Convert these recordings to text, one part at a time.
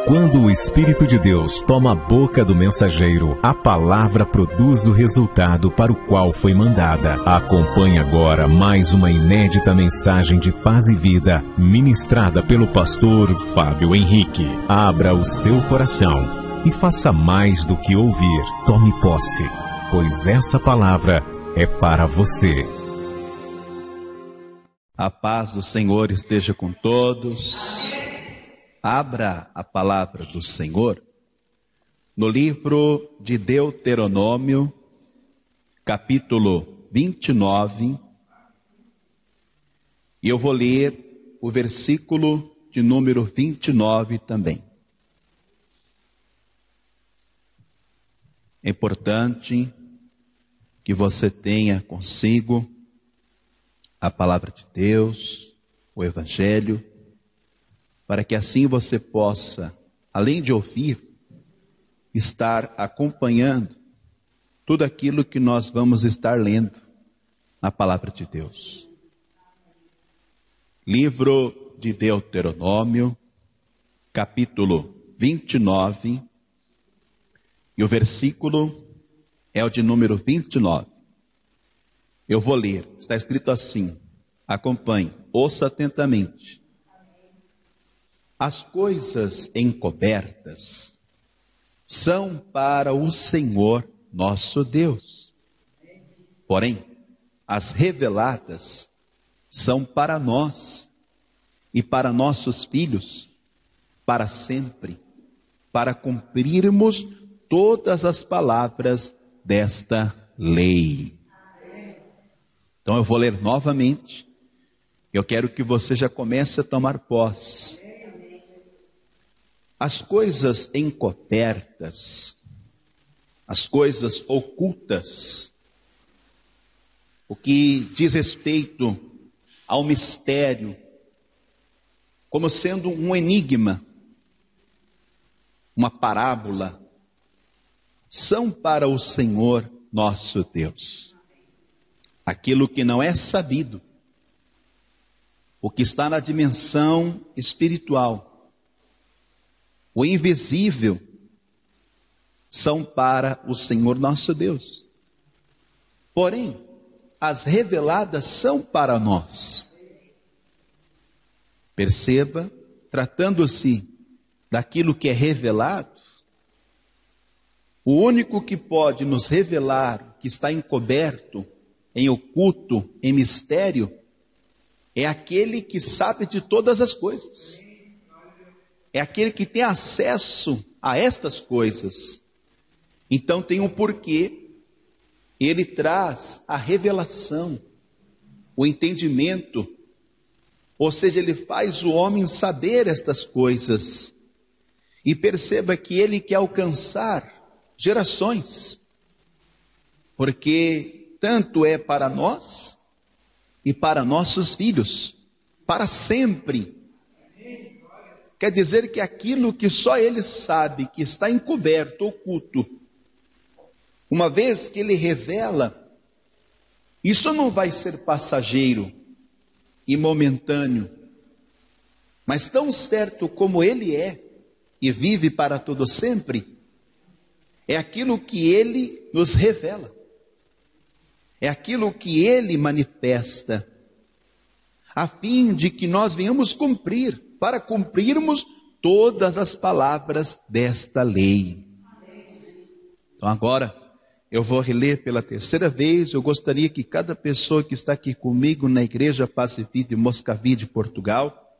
Quando o Espírito de Deus toma a boca do mensageiro, a palavra produz o resultado para o qual foi mandada. Acompanhe agora mais uma inédita mensagem de paz e vida, ministrada pelo pastor Fábio Henrique. Abra o seu coração e faça mais do que ouvir. Tome posse, pois essa palavra é para você. A paz do Senhor esteja com todos. Abra a palavra do Senhor no livro de Deuteronômio, capítulo 29, e eu vou ler o versículo de número 29 também. É importante que você tenha consigo a palavra de Deus, o Evangelho, para que assim você possa, além de ouvir, estar acompanhando tudo aquilo que nós vamos estar lendo na palavra de Deus. Livro de Deuteronômio, capítulo 29, e o versículo é o de número 29. Eu vou ler, está escrito assim, acompanhe, ouça atentamente. As coisas encobertas são para o Senhor nosso Deus. Porém, as reveladas são para nós e para nossos filhos, para sempre, para cumprirmos todas as palavras desta lei. Então eu vou ler novamente. Eu quero que você já comece a tomar posse. As coisas encobertas, as coisas ocultas, o que diz respeito ao mistério, como sendo um enigma, uma parábola, são para o Senhor nosso Deus. Aquilo que não é sabido, o que está na dimensão espiritual, o invisível, são para o Senhor nosso Deus. Porém, as reveladas são para nós. Perceba, tratando-se daquilo que é revelado, o único que pode nos revelar, que está encoberto, em oculto, em mistério, é aquele que sabe de todas as coisas. É aquele que tem acesso a estas coisas. Então tem um porquê. Ele traz a revelação, o entendimento, ou seja, ele faz o homem saber estas coisas. E perceba que ele quer alcançar gerações, porque tanto é para nós e para nossos filhos, para sempre. Quer dizer que aquilo que só ele sabe, que está encoberto, oculto, uma vez que ele revela, isso não vai ser passageiro e momentâneo, mas tão certo como ele é e vive para todo sempre, é aquilo que ele nos revela, é aquilo que ele manifesta, a fim de que nós venhamos cumprir, para cumprirmos todas as palavras desta lei. Então agora, eu vou reler pela terceira vez. Eu gostaria que cada pessoa que está aqui comigo na Igreja Paz e Vida de Moscavide, Portugal,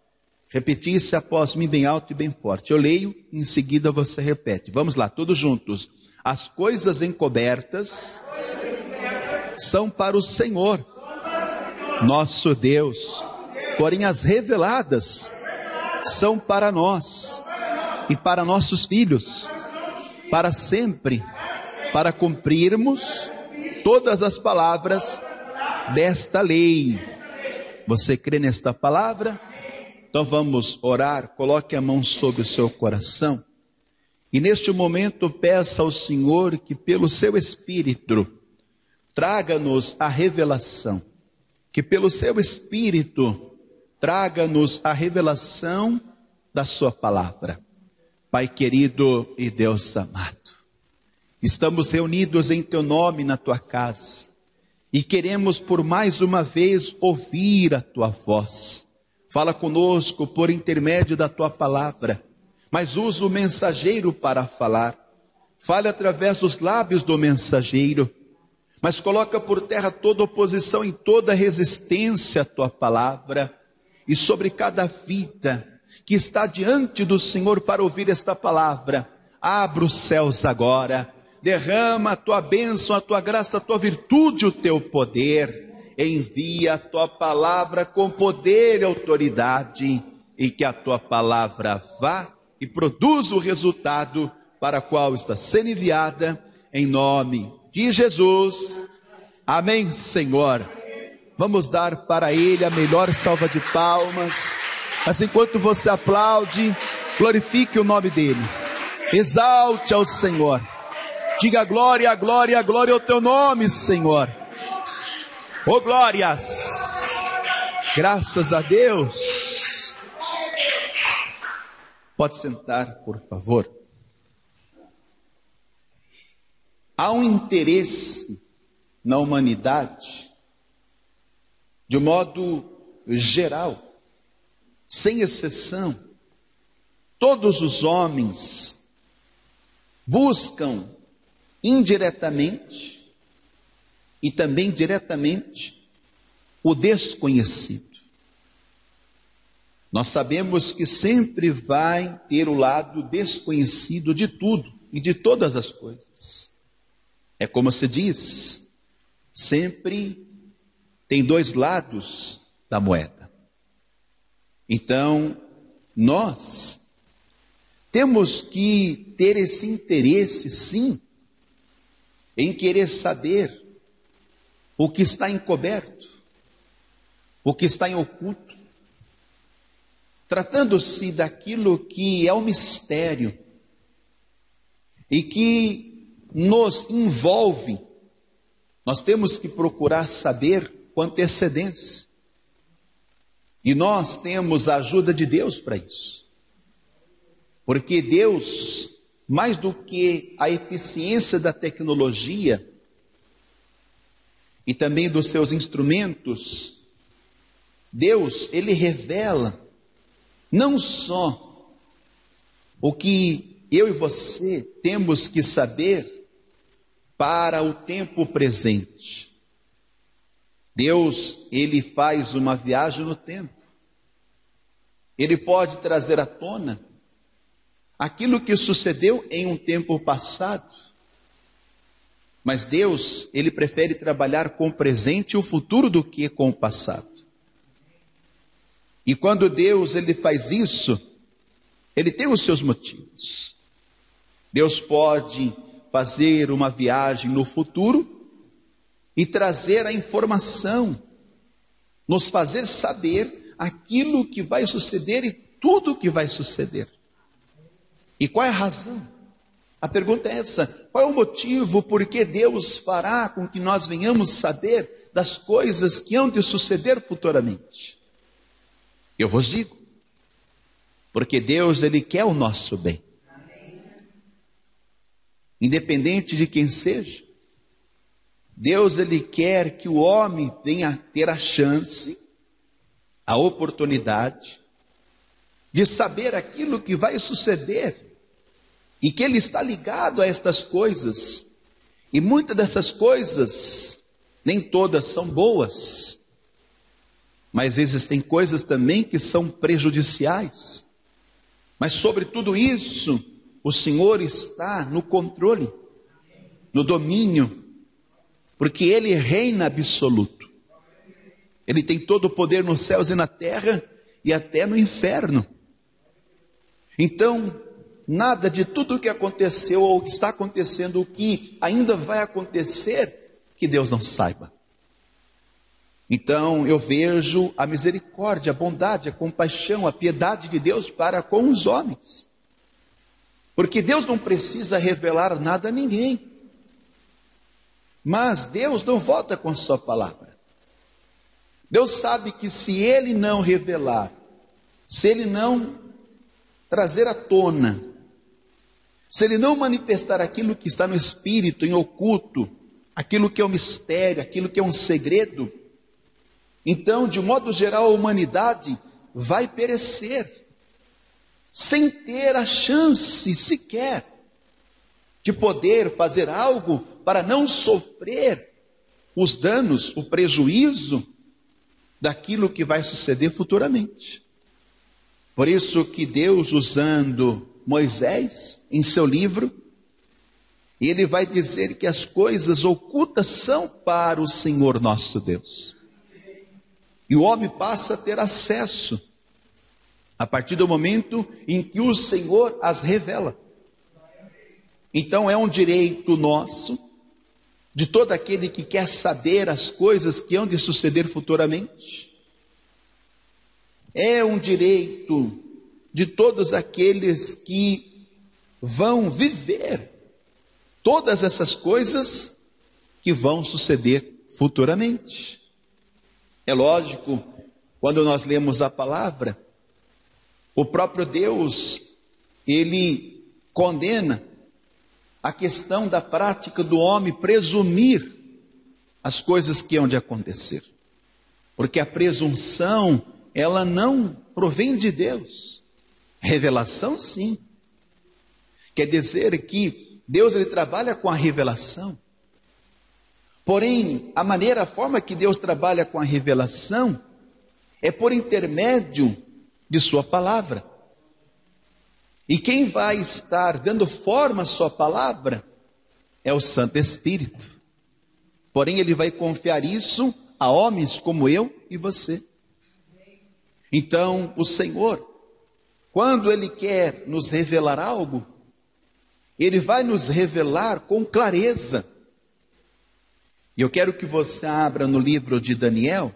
repetisse após mim bem alto e bem forte. Eu leio, em seguida você repete. Vamos lá, todos juntos. As coisas encobertas são para o Senhor, nosso Deus. Porém as reveladas são para nós e para nossos filhos, para sempre, para cumprirmos todas as palavras desta lei. Você crê nesta palavra? Então vamos orar. Coloque a mão sobre o seu coração e neste momento peça ao Senhor que pelo seu Espírito traga-nos a revelação, que pelo seu Espírito traga-nos a revelação da sua palavra. Pai querido e Deus amado, estamos reunidos em Teu nome na Tua casa e queremos por mais uma vez ouvir a Tua voz. Fala conosco por intermédio da Tua palavra, mas usa o mensageiro para falar. Fale através dos lábios do mensageiro, mas coloca por terra toda oposição e toda resistência à Tua palavra. E sobre cada vida que está diante do Senhor para ouvir esta palavra, abra os céus agora, derrama a Tua bênção, a Tua graça, a Tua virtude, o Teu poder, envia a Tua palavra com poder e autoridade, e que a Tua palavra vá e produza o resultado para o qual está sendo enviada, em nome de Jesus, amém, Senhor. Vamos dar para Ele a melhor salva de palmas. Mas enquanto você aplaude, glorifique o nome dEle, exalte ao Senhor, diga glória, glória, glória ao Teu nome, Senhor. Oh glórias, graças a Deus. Pode sentar, por favor. Há um interesse na humanidade, de modo geral, sem exceção, todos os homens buscam indiretamente e também diretamente o desconhecido. Nós sabemos que sempre vai ter o lado desconhecido de tudo e de todas as coisas. É como se diz, sempre tem dois lados da moeda. Então, nós temos que ter esse interesse, sim, em querer saber o que está encoberto, o que está em oculto, tratando-se daquilo que é um mistério e que nos envolve. Nós temos que procurar saber com antecedência. E nós temos a ajuda de Deus para isso. Porque Deus, mais do que a eficiência da tecnologia e também dos seus instrumentos, Deus, Ele revela não só o que eu e você temos que saber para o tempo presente. Deus, Ele faz uma viagem no tempo. Ele pode trazer à tona aquilo que sucedeu em um tempo passado. Mas Deus, Ele prefere trabalhar com o presente e o futuro do que com o passado. E quando Deus, Ele faz isso, Ele tem os seus motivos. Deus pode fazer uma viagem no futuro e trazer a informação, nos fazer saber aquilo que vai suceder e tudo o que vai suceder. E qual é a razão? A pergunta é essa: qual é o motivo por que Deus fará com que nós venhamos saber das coisas que hão de suceder futuramente? Eu vos digo, porque Deus, Ele quer o nosso bem. Independente de quem seja, Deus, Ele quer que o homem venha ter a chance, a oportunidade de saber aquilo que vai suceder e que Ele está ligado a estas coisas. E muitas dessas coisas, nem todas são boas, mas existem coisas também que são prejudiciais. Mas sobre tudo isso, o Senhor está no controle, no domínio, porque Ele reina absoluto. Ele tem todo o poder nos céus e na terra e até no inferno. Então, nada de tudo o que aconteceu ou que está acontecendo, o que ainda vai acontecer, que Deus não saiba. Então, eu vejo a misericórdia, a bondade, a compaixão, a piedade de Deus para com os homens. Porque Deus não precisa revelar nada a ninguém. Mas Deus não volta com a sua palavra. Deus sabe que se Ele não revelar, se Ele não trazer à tona se ele não manifestar aquilo que está no Espírito, em oculto, aquilo que é um mistério, aquilo que é um segredo, então, de modo geral, a humanidade vai perecer, sem ter a chance sequer de poder fazer algo para não sofrer os danos, o prejuízo daquilo que vai suceder futuramente. Por isso que Deus, usando Moisés em seu livro, ele vai dizer que as coisas ocultas são para o Senhor nosso Deus. E o homem passa a ter acesso a partir do momento em que o Senhor as revela. Então é um direito nosso, de todo aquele que quer saber as coisas que hão de suceder futuramente. É um direito de todos aqueles que vão viver todas essas coisas que vão suceder futuramente. É lógico, quando nós lemos a palavra, o próprio Deus, ele condena a questão da prática do homem presumir as coisas que hão de acontecer. Porque a presunção, ela não provém de Deus. Revelação, sim. Quer dizer que Deus, ele trabalha com a revelação. Porém, a forma que Deus trabalha com a revelação é por intermédio de sua palavra. E quem vai estar dando forma à sua palavra é o Santo Espírito. Porém, ele vai confiar isso a homens como eu e você. Então, o Senhor, quando ele quer nos revelar algo, ele vai nos revelar com clareza. E eu quero que você abra no livro de Daniel,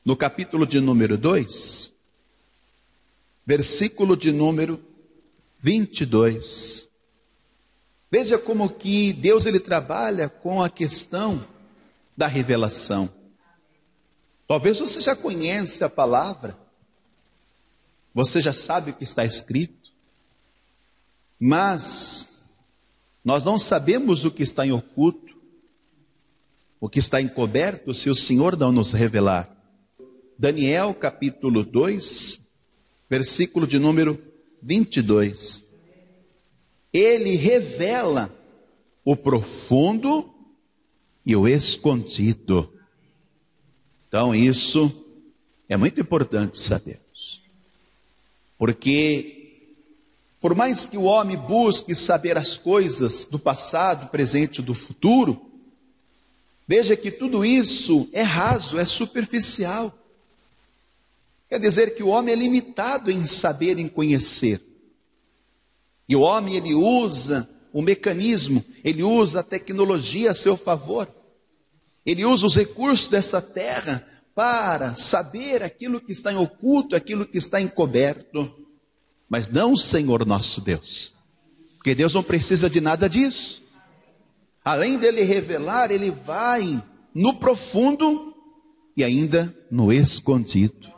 no capítulo de número 2, versículo de número 22. Veja como que Deus, ele trabalha com a questão da revelação. Talvez você já conheça a palavra, você já sabe o que está escrito, mas nós não sabemos o que está em oculto, o que está encoberto, se o Senhor não nos revelar. Daniel capítulo 2, versículo de número 22. Ele revela o profundo e o escondido. Então isso é muito importante sabermos. Porque por mais que o homem busque saber as coisas do passado, presente e do futuro, veja que tudo isso é raso, é superficial. Quer dizer que o homem é limitado em saber, em conhecer. E o homem, ele usa o mecanismo, ele usa a tecnologia a seu favor. Ele usa os recursos dessa terra para saber aquilo que está em oculto, aquilo que está encoberto. Mas não o Senhor nosso Deus. Porque Deus não precisa de nada disso. Além dele revelar, ele vai no profundo e ainda no escondido.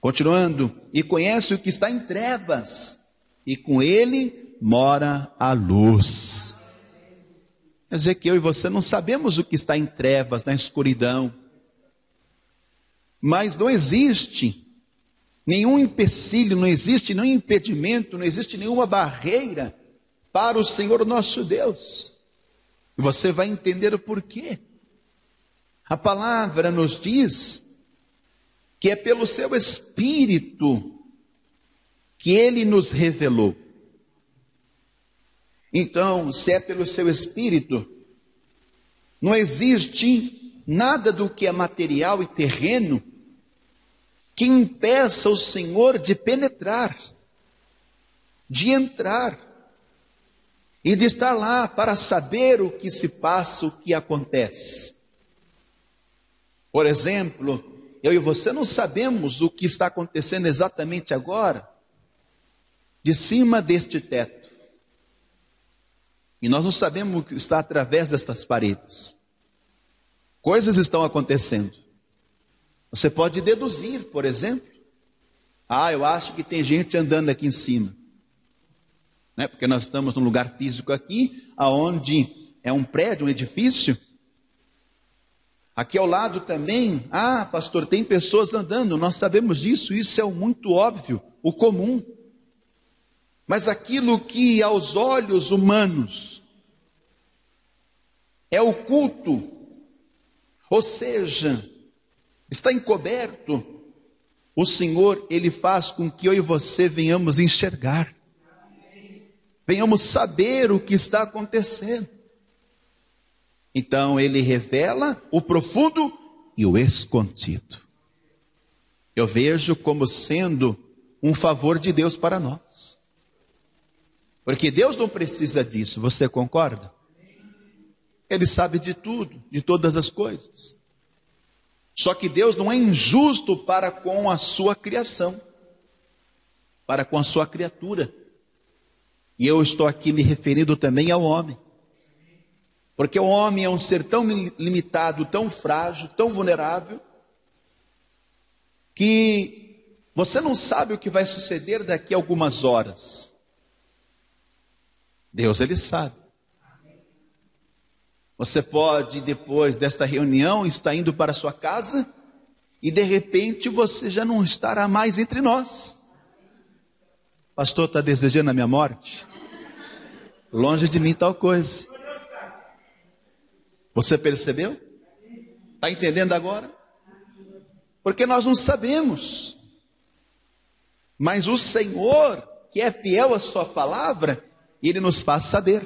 Continuando, e conhece o que está em trevas, e com ele mora a luz. Quer dizer que eu e você não sabemos o que está em trevas, na escuridão. Mas não existe nenhum empecilho, não existe nenhum impedimento, não existe nenhuma barreira para o Senhor nosso Deus. E você vai entender o porquê. A palavra nos diz que é pelo seu Espírito que Ele nos revelou. Então, se é pelo seu Espírito, não existe nada do que é material e terreno que impeça o Senhor de penetrar, de entrar e de estar lá para saber o que se passa, o que acontece. Por exemplo, eu e você não sabemos o que está acontecendo exatamente agora, de cima deste teto. E nós não sabemos o que está através destas paredes. Coisas estão acontecendo. Você pode deduzir, por exemplo. Eu acho que tem gente andando aqui em cima. né? Porque nós estamos num lugar físico aqui, aonde é um prédio, um edifício. Aqui ao lado também, pastor, tem pessoas andando, nós sabemos disso, isso é o muito óbvio, o comum. Mas aquilo que aos olhos humanos é oculto, ou seja, está encoberto, o Senhor, Ele faz com que eu e você venhamos enxergar, venhamos saber o que está acontecendo. Então Ele revela o profundo e o escondido. Eu vejo como sendo um favor de Deus para nós. Porque Deus não precisa disso, você concorda? Ele sabe de tudo, de todas as coisas. Só que Deus não é injusto para com a sua criação, para com a sua criatura. E eu estou aqui me referindo também ao homem. Porque o homem é um ser tão limitado, tão frágil, tão vulnerável, que você não sabe o que vai suceder daqui a algumas horas. Deus, Ele sabe. Você pode, depois desta reunião, estar indo para a sua casa e de repente você já não estará mais entre nós. Pastor, está desejando a minha morte? Longe de mim tal coisa. Você percebeu? Está entendendo agora? Porque nós não sabemos. Mas o Senhor, que é fiel à sua palavra, Ele nos faz saber.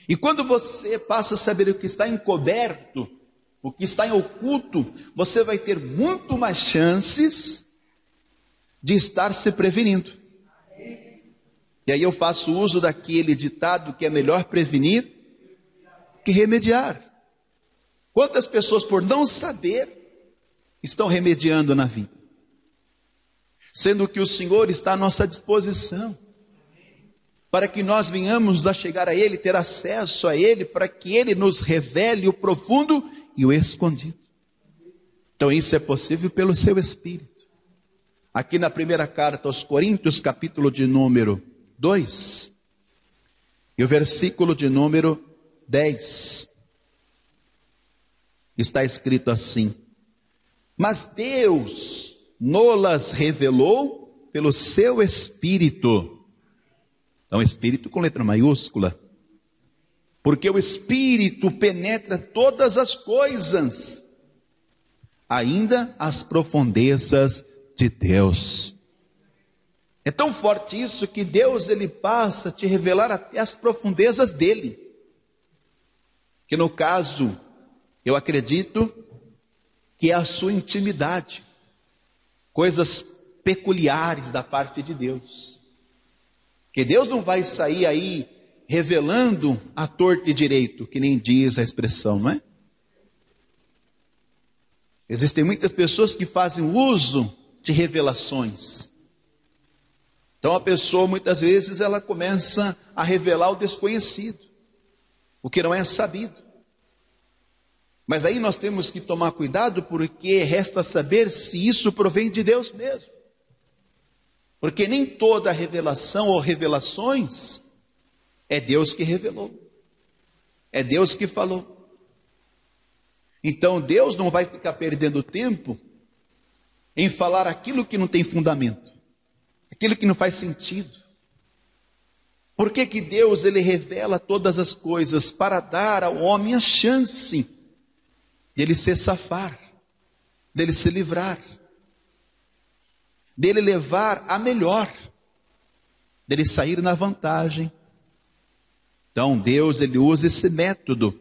E quando você passa a saber o que está encoberto, o que está em oculto, você vai ter muito mais chances de estar se prevenindo. E aí eu faço uso daquele ditado que é melhor prevenir que remediar. Quantas pessoas, por não saber, estão remediando na vida? Sendo que o Senhor está à nossa disposição, para que nós venhamos a chegar a Ele, ter acesso a Ele, para que Ele nos revele o profundo e o escondido. Então isso é possível pelo seu Espírito. Aqui na primeira carta aos Coríntios, capítulo de número 2, e o versículo de número 10, está escrito assim: mas Deus nos revelou pelo seu Espírito. Então, Espírito com letra maiúscula. Porque o Espírito penetra todas as coisas, ainda as profundezas de Deus. É tão forte isso que Deus, Ele passa a te revelar até as profundezas dEle. Que no caso, eu acredito que é a sua intimidade. Coisas peculiares da parte de Deus. Que Deus não vai sair aí revelando a torto e direito, que nem diz a expressão, não é? Existem muitas pessoas que fazem uso de revelações. Então a pessoa muitas vezes ela começa a revelar o desconhecido, o que não é sabido. Mas aí nós temos que tomar cuidado, porque resta saber se isso provém de Deus mesmo. Porque nem toda revelação ou revelações é Deus que revelou. É Deus que falou. Então Deus não vai ficar perdendo tempo em falar aquilo que não tem fundamento, aquilo que não faz sentido. Por que que Deus, Ele revela todas as coisas? Para dar ao homem a chance de ele se safar, dele se livrar, dele levar a melhor, dele sair na vantagem. Então Deus, Ele usa esse método,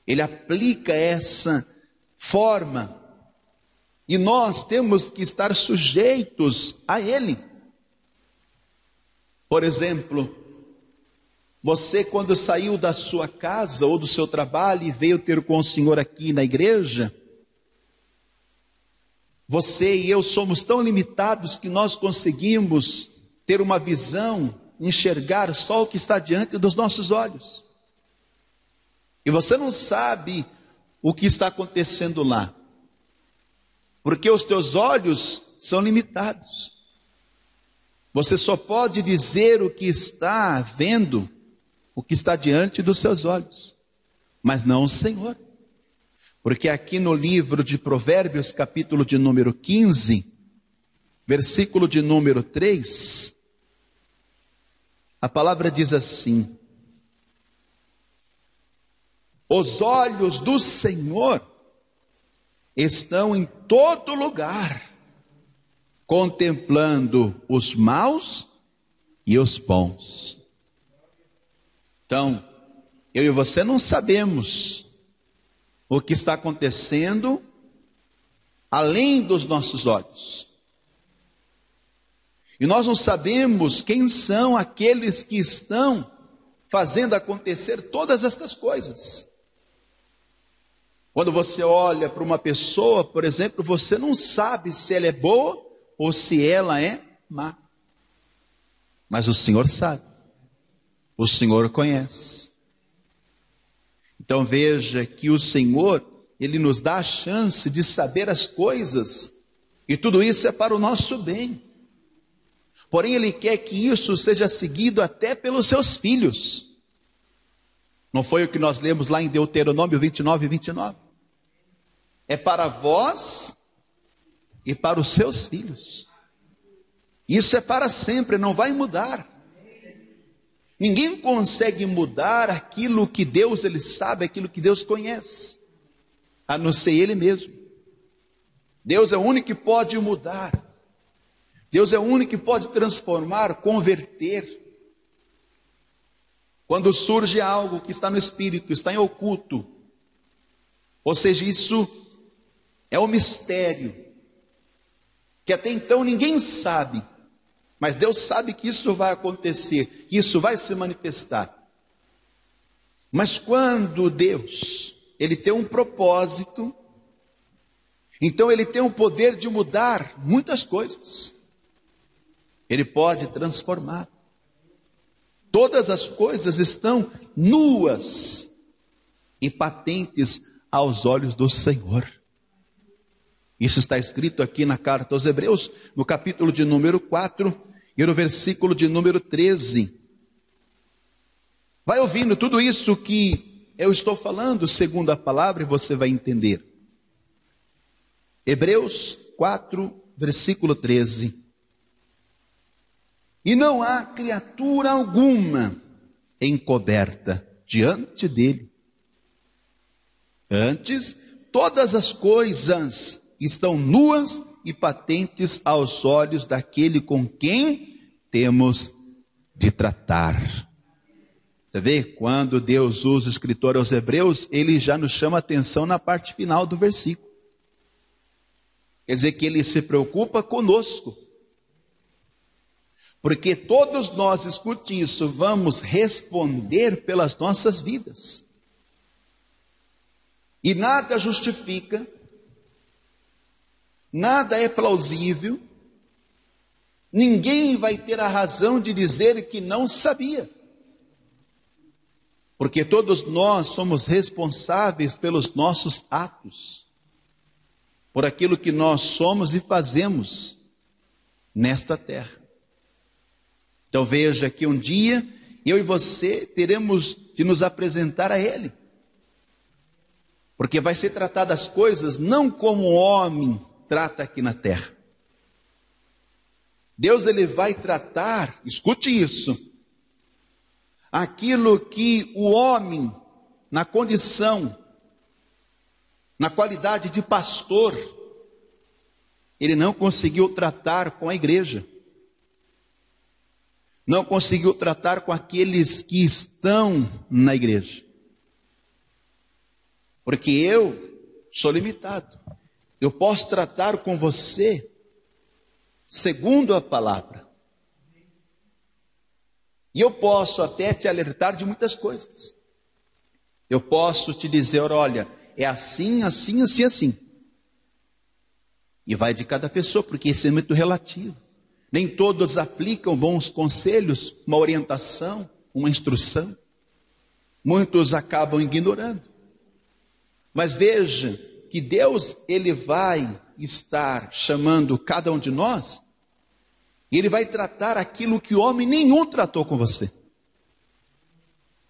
Ele aplica essa forma, e nós temos que estar sujeitos a Ele. Por exemplo, você quando saiu da sua casa ou do seu trabalho e veio ter com o Senhor aqui na igreja, você e eu somos tão limitados que nós conseguimos ter uma visão, enxergar só o que está diante dos nossos olhos. E você não sabe o que está acontecendo lá, porque os teus olhos são limitados. Você só pode dizer o que está vendo, o que está diante dos seus olhos, mas não o Senhor. Porque aqui no livro de Provérbios, capítulo de número 15, versículo de número 3, a palavra diz assim: os olhos do Senhor estão em todo lugar, contemplando os maus e os bons. Então, eu e você não sabemos o que está acontecendo além dos nossos olhos. E nós não sabemos quem são aqueles que estão fazendo acontecer todas estas coisas. Quando você olha para uma pessoa, por exemplo, você não sabe se ela é boa ou se ela é má. Mas o Senhor sabe. O Senhor conhece. Então veja que o Senhor, Ele nos dá a chance de saber as coisas. E tudo isso é para o nosso bem. Porém, Ele quer que isso seja seguido até pelos seus filhos. Não foi o que nós lemos lá em Deuteronômio 29, 29? É para vós e para os seus filhos. Isso é para sempre, não vai mudar. Ninguém consegue mudar aquilo que Deus, Ele sabe, aquilo que Deus conhece, a não ser Ele mesmo. Deus é o único que pode mudar. Deus é o único que pode transformar, converter. Quando surge algo que está no Espírito, está em oculto, ou seja, isso é um mistério, que até então ninguém sabe, mas Deus sabe que isso vai acontecer, que isso vai se manifestar. Mas quando Deus, Ele tem um propósito, então Ele tem o poder de mudar muitas coisas. Ele pode transformar. Todas as coisas estão nuas e patentes aos olhos do Senhor. Isso está escrito aqui na carta aos Hebreus, no capítulo de número 4 e no versículo de número 13. Vai ouvindo tudo isso que eu estou falando, segundo a palavra, e você vai entender. Hebreus 4, versículo 13. E não há criatura alguma encoberta diante dele. Antes, todas as coisas estão nuas e patentes aos olhos daquele com quem temos de tratar. Você vê, quando Deus usa o escritor aos Hebreus, Ele já nos chama a atenção na parte final do versículo. Quer dizer que Ele se preocupa conosco. Porque todos nós, escute isso, vamos responder pelas nossas vidas. E nada justifica, nada é plausível, ninguém vai ter a razão de dizer que não sabia. Porque todos nós somos responsáveis pelos nossos atos, por aquilo que nós somos e fazemos nesta terra. Então veja que um dia eu e você teremos de nos apresentar a Ele. Porque vai ser tratado as coisas não como o homem trata aqui na terra. Deus, Ele vai tratar, escute isso, aquilo que o homem, na condição, na qualidade de pastor, ele não conseguiu tratar com a igreja. Não conseguiu tratar com aqueles que estão na igreja. Porque eu sou limitado. Eu posso tratar com você segundo a palavra. E eu posso até te alertar de muitas coisas. Eu posso te dizer, olha, é assim, assim, assim, assim. E vai de cada pessoa, porque isso é muito relativo. Nem todos aplicam bons conselhos, uma orientação, uma instrução. Muitos acabam ignorando. Mas veja que Deus, Ele vai estar chamando cada um de nós E Ele vai tratar aquilo que homem nenhum tratou com você.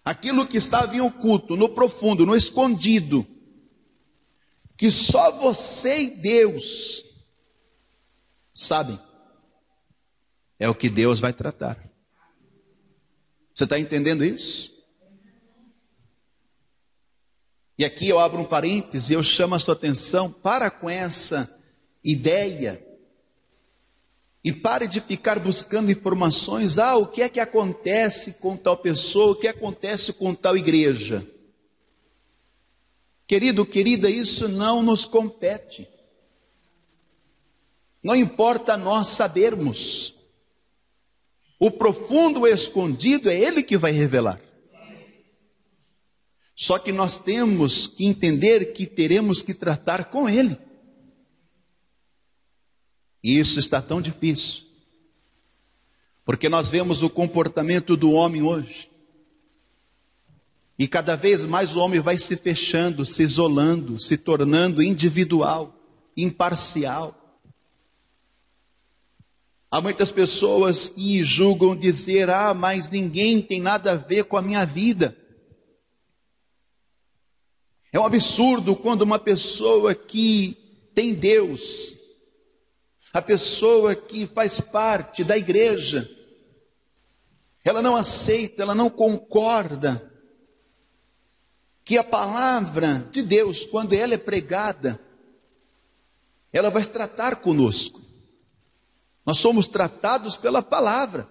Aquilo que estava em oculto, no profundo, no escondido, que só você e Deus sabem, é o que Deus vai tratar. Você está entendendo isso? E aqui eu abro um parêntese e eu chamo a sua atenção para com essa ideia. E pare de ficar buscando informações. O que é que acontece com tal pessoa? O que acontece com tal igreja? Querido, querida, isso não nos compete. Não importa nós sabermos. O profundo escondido é Ele que vai revelar. Só que nós temos que entender que teremos que tratar com Ele. E isso está tão difícil. Porque nós vemos o comportamento do homem hoje. E cada vez mais o homem vai se fechando, se isolando, se tornando individual, imparcial. Há muitas pessoas que julgam dizer, mas ninguém tem nada a ver com a minha vida. É um absurdo quando uma pessoa que tem Deus, a pessoa que faz parte da igreja, ela não aceita, ela não concorda que a palavra de Deus, quando ela é pregada, ela vai tratar conosco. Nós somos tratados pela palavra.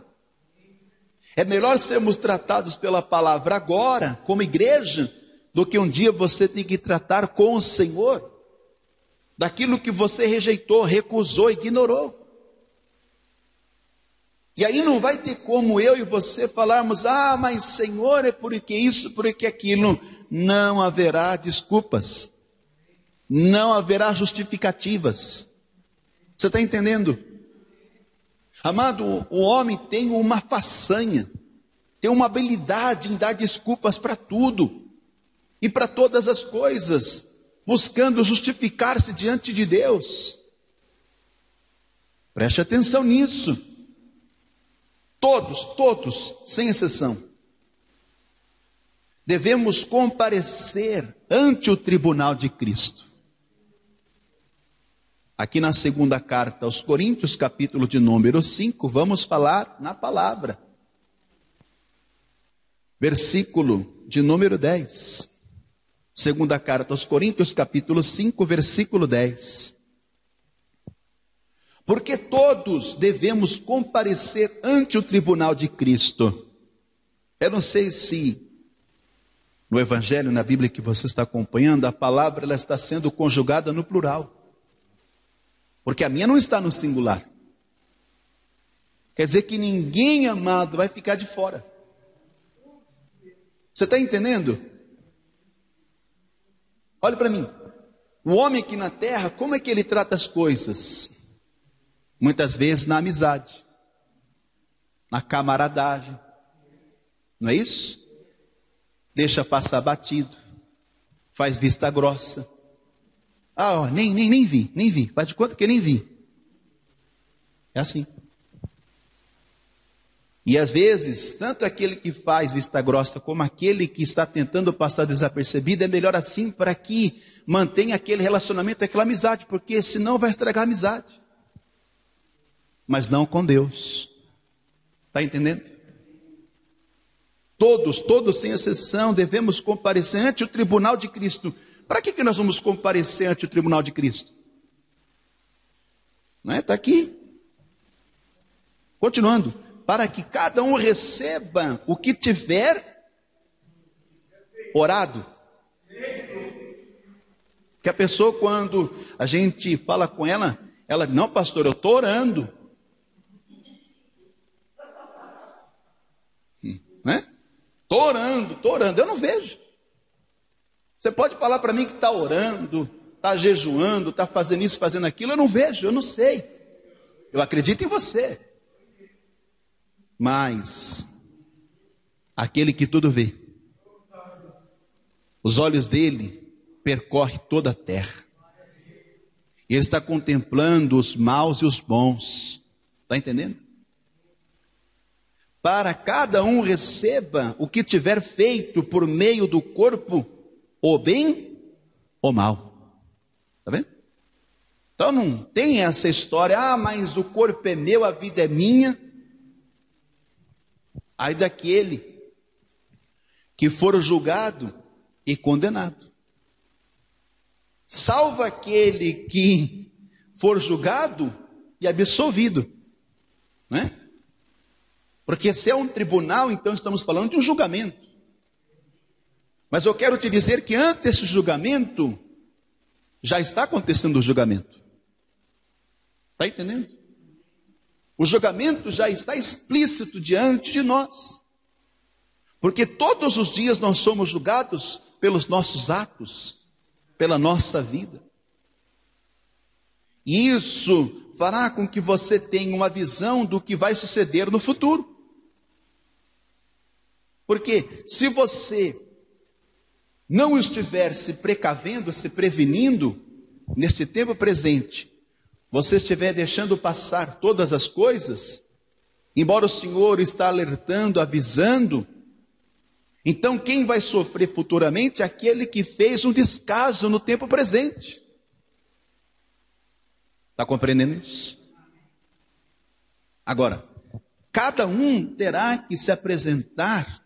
É melhor sermos tratados pela palavra agora, como igreja, do que um dia você tem que tratar com o Senhor daquilo que você rejeitou, recusou, ignorou. E aí não vai ter como eu e você falarmos, mas Senhor, é porque isso, porque aquilo. Não haverá desculpas, não haverá justificativas. Você está entendendo? Amado, o homem tem uma façanha, tem uma habilidade em dar desculpas para tudo e para todas as coisas, buscando justificar-se diante de Deus. Preste atenção nisso. Todos, sem exceção, devemos comparecer ante o tribunal de Cristo. Aqui na segunda carta aos Coríntios, capítulo de número 5, vamos falar na palavra. Versículo de número 10. Segunda carta aos Coríntios, capítulo 5, versículo 10. Porque todos devemos comparecer ante o tribunal de Cristo. Eu não sei se no Evangelho, na Bíblia que você está acompanhando, a palavra ela está sendo conjugada no plural. Porque a minha não está no singular. Quer dizer que ninguém, amado, vai ficar de fora. Você está entendendo? Olha para mim. O homem aqui na terra, como é que ele trata as coisas? Muitas vezes na amizade, na camaradagem. Não é isso? Deixa passar batido, faz vista grossa. Nem vi, faz de conta que eu nem vi. É assim. E às vezes, tanto aquele que faz vista grossa, como aquele que está tentando passar desapercebido, é melhor assim para que mantenha aquele relacionamento, aquela amizade, porque senão vai estragar a amizade. Mas não com Deus. Está entendendo? Todos sem exceção, devemos comparecer ante o tribunal de Cristo. Para que nós vamos comparecer ante o tribunal de Cristo? Não é? Está aqui. Continuando. Para que cada um receba o que tiver orado. Que a pessoa, quando a gente fala com ela, não, pastor, eu estou orando. Né? Estou orando, eu não vejo. Você pode falar para mim que está orando, está jejuando, está fazendo isso, fazendo aquilo, eu não vejo, eu não sei. Eu acredito em você. Mas, aquele que tudo vê, os olhos dele percorrem toda a terra. E ele está contemplando os maus e os bons. Está entendendo? para cada um receba o que tiver feito por meio do corpo, ou bem ou mal. Está vendo? Então não tem essa história, mas o corpo é meu, a vida é minha. Ai daquele que for julgado e condenado. Salva aquele que for julgado e absolvido, não é? Porque se é um tribunal, então estamos falando de um julgamento. Mas eu quero te dizer que antes desse julgamento, já está acontecendo o julgamento. Está entendendo? O julgamento já está explícito diante de nós. Porque todos os dias nós somos julgados pelos nossos atos, pela nossa vida. E isso fará com que você tenha uma visão do que vai suceder no futuro. Porque se você não estiver se precavendo, se prevenindo, nesse tempo presente, você estiver deixando passar todas as coisas, embora o Senhor está alertando, avisando, então quem vai sofrer futuramente é aquele que fez um descaso no tempo presente. Está compreendendo isso? Agora, cada um terá que se apresentar,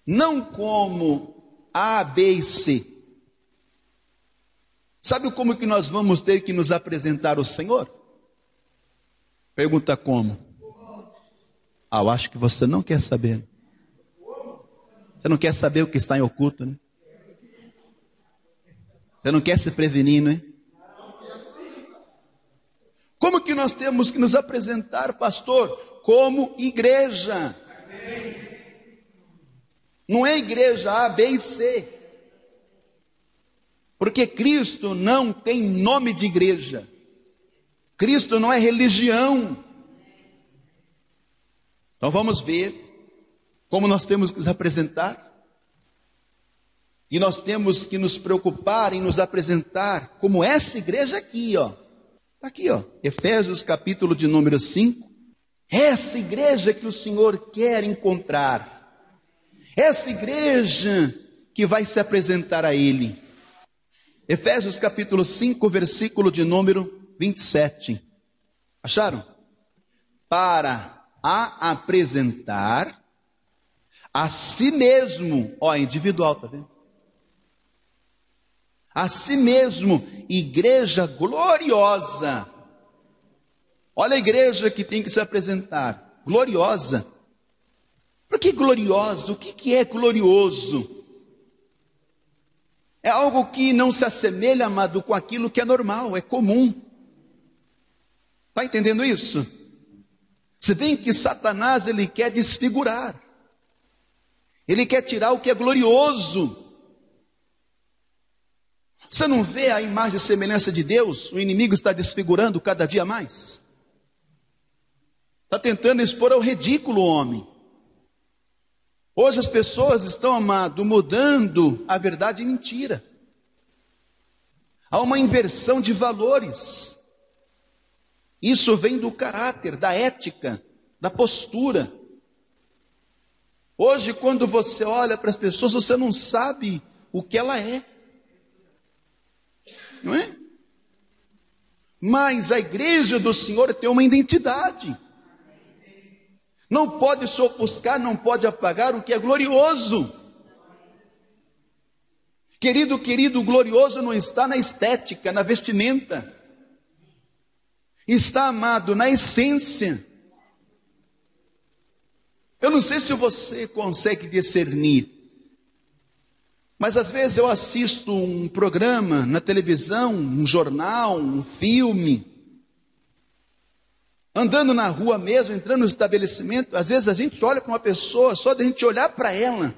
não como A, B e C. Sabe como que nós vamos ter que nos apresentar ao Senhor? Pergunta como? Eu acho que você não quer saber. Você não quer saber o que está em oculto, né? Você não quer se prevenir, não é? Como que nós temos que nos apresentar, pastor? Como igreja. Não é igreja A, B e C. Porque Cristo não tem nome de igreja. Cristo não é religião. Então vamos ver como nós temos que nos apresentar. E nós temos que nos preocupar em nos apresentar como essa igreja aqui, ó. Está aqui, ó. Efésios capítulo de número 5. Essa igreja que o Senhor quer encontrar. Essa igreja que vai se apresentar a Ele. Efésios capítulo 5, versículo de número 27. Acharam? Para a apresentar a si mesmo, ó, individual, tá vendo? A si mesmo, igreja gloriosa. Olha a igreja que tem que se apresentar, gloriosa. Por que gloriosa? O que é glorioso? É algo que não se assemelha, amado, com aquilo que é normal, é comum. Está entendendo isso? Se bem que Satanás, ele quer desfigurar. Ele quer tirar o que é glorioso. Você não vê a imagem e semelhança de Deus? O inimigo está desfigurando cada dia mais. Está tentando expor ao ridículo o homem. Hoje as pessoas estão, amado, mudando a verdade em mentira. Há uma inversão de valores. Isso vem do caráter, da ética, da postura. Hoje, quando você olha para as pessoas, você não sabe o que ela é. Não é? Mas a igreja do Senhor tem uma identidade. Não pode se ofuscar, não pode apagar o que é glorioso. Querido, o glorioso não está na estética, na vestimenta. Está, amado, na essência. Eu não sei se você consegue discernir, mas às vezes eu assisto um programa na televisão, um jornal, um filme, andando na rua mesmo, entrando no estabelecimento, às vezes a gente olha para uma pessoa, só de a gente olhar para ela,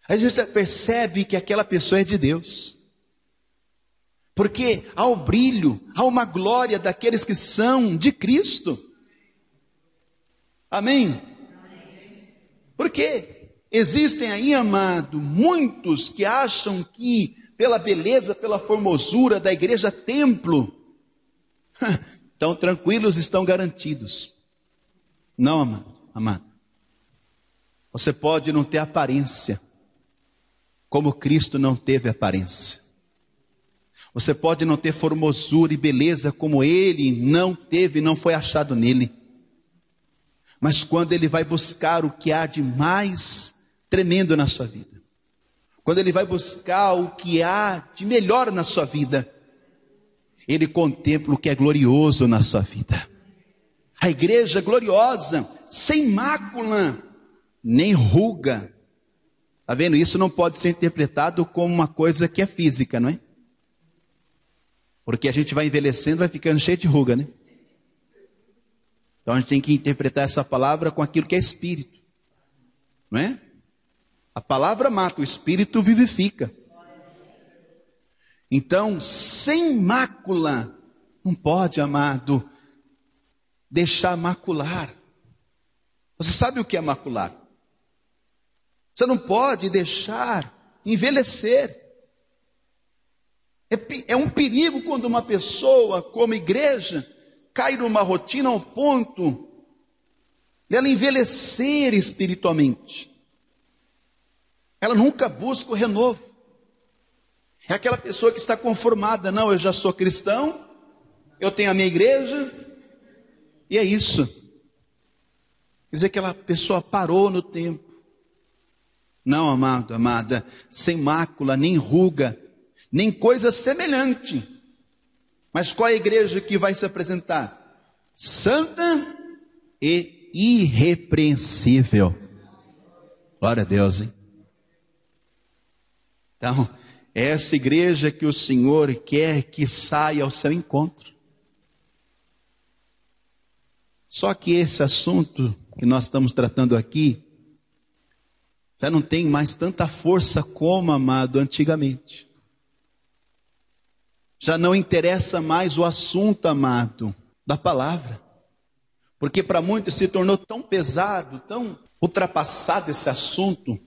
a gente percebe que aquela pessoa é de Deus. Porque há o brilho, há uma glória daqueles que são de Cristo. Amém? Porque existem aí, amado, muitos que acham que pela beleza, pela formosura da igreja templo, estão tranquilos, estão garantidos. Não, amado. Você pode não ter aparência, como Cristo não teve aparência. Você pode não ter formosura e beleza, como Ele não teve, não foi achado nele. Mas quando Ele vai buscar o que há de mais tremendo na sua vida, quando Ele vai buscar o que há de melhor na sua vida, Ele contempla o que é glorioso na sua vida. A igreja gloriosa, sem mácula, nem ruga. Está vendo? Isso não pode ser interpretado como uma coisa que é física, não é? Porque a gente vai envelhecendo, vai ficando cheio de ruga, né? Então a gente tem que interpretar essa palavra com aquilo que é espírito, não é? A palavra mata, o espírito vivifica. Então, sem mácula, não pode, amado, deixar macular. Você sabe o que é macular? Você não pode deixar envelhecer. É um perigo quando uma pessoa, como igreja, cai numa rotina ao ponto dela envelhecer espiritualmente. Ela nunca busca o renovo. É aquela pessoa que está conformada. Não, eu já sou cristão, eu tenho a minha igreja, e é isso. Quer dizer que aquela pessoa parou no tempo. Não, amado, amada, sem mácula, nem ruga, nem coisa semelhante. Mas qual é a igreja que vai se apresentar? Santa e irrepreensível. Glória a Deus, hein? Então, é essa igreja que o Senhor quer que saia ao seu encontro. Só que esse assunto que nós estamos tratando aqui já não tem mais tanta força como, amado, antigamente. Já não interessa mais o assunto, amado, da palavra. Porque para muitos se tornou tão pesado, tão ultrapassado esse assunto,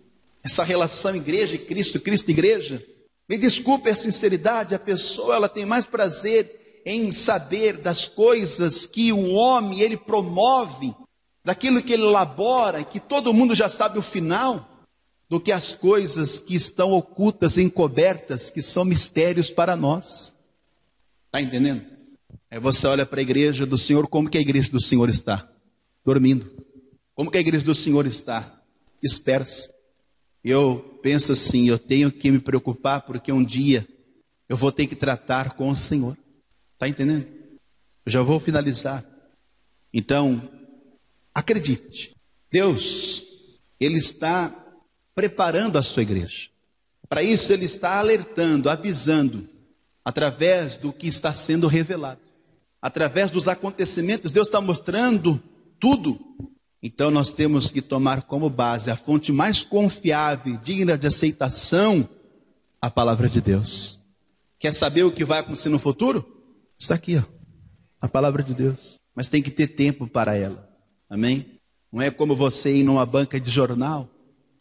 essa relação igreja e Cristo, Cristo e igreja. Me desculpe a sinceridade, a pessoa ela tem mais prazer em saber das coisas que o homem ele promove, daquilo que ele elabora, que todo mundo já sabe o final, do que as coisas que estão ocultas, encobertas, que são mistérios para nós. Está entendendo? Aí você olha para a igreja do Senhor, como que a igreja do Senhor está? Dormindo. Como que a igreja do Senhor está? Dispersa. Eu penso assim, eu tenho que me preocupar, porque um dia eu vou ter que tratar com o Senhor. Está entendendo? Eu já vou finalizar. Então, acredite, Deus, Ele está preparando a sua igreja. Para isso Ele está alertando, avisando, através do que está sendo revelado. Através dos acontecimentos, Deus está mostrando tudo. Então nós temos que tomar como base a fonte mais confiável, digna de aceitação, a palavra de Deus. Quer saber o que vai acontecer no futuro? Está aqui, ó, a palavra de Deus. Mas tem que ter tempo para ela. Amém? Não é como você ir numa banca de jornal,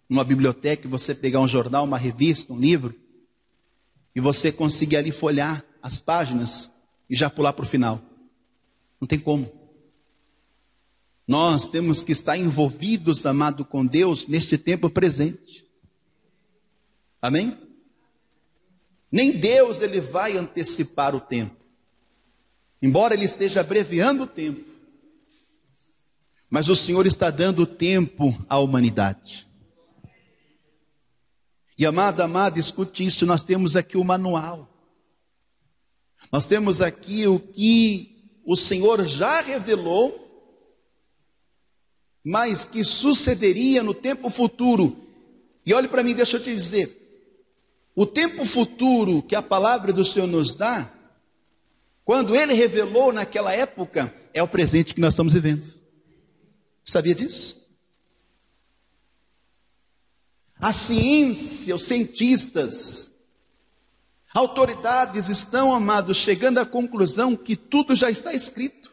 numa biblioteca, e você pegar um jornal, uma revista, um livro, e você conseguir ali folhear as páginas e já pular para o final. Não tem como. Nós temos que estar envolvidos, amado, com Deus neste tempo presente. Amém? Nem Deus ele vai antecipar o tempo. Embora Ele esteja abreviando o tempo. Mas o Senhor está dando tempo à humanidade. E amado, escute isso, nós temos aqui o manual. Nós temos aqui o que o Senhor já revelou, mas que sucederia no tempo futuro. E olhe para mim, deixa eu te dizer, o tempo futuro que a palavra do Senhor nos dá, quando Ele revelou naquela época, é o presente que nós estamos vivendo. Sabia disso? A ciência, os cientistas, autoridades estão, amados, chegando à conclusão que tudo já está escrito.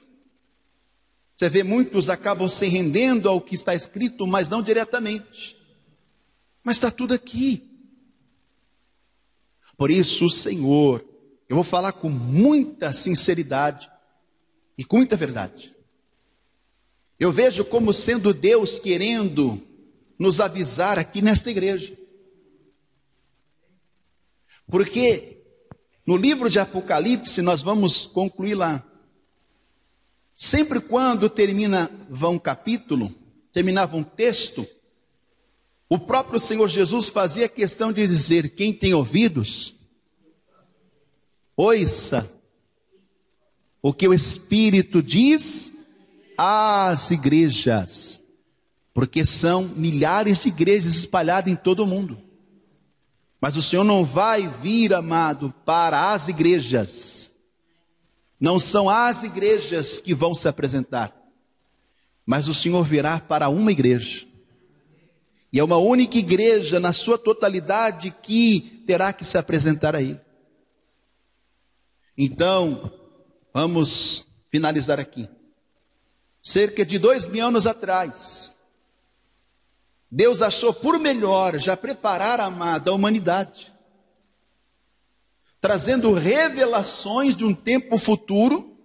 Você vê, muitos acabam se rendendo ao que está escrito, mas não diretamente. Mas está tudo aqui. Por isso o Senhor, eu vou falar com muita sinceridade e com muita verdade. Eu vejo como sendo Deus querendo nos avisar aqui nesta igreja. Porque no livro de Apocalipse, nós vamos concluir lá. Sempre quando terminava um capítulo, terminava um texto, o próprio Senhor Jesus fazia questão de dizer: quem tem ouvidos, ouça o que o Espírito diz às igrejas, porque são milhares de igrejas espalhadas em todo o mundo. Mas o Senhor não vai vir, amado, para as igrejas. Não são as igrejas que vão se apresentar, mas o Senhor virá para uma igreja. E é uma única igreja na sua totalidade que terá que se apresentar a Ele. Então, vamos finalizar aqui. Cerca de 2000 anos atrás, Deus achou por melhor já preparar, amada, a humanidade, trazendo revelações de um tempo futuro,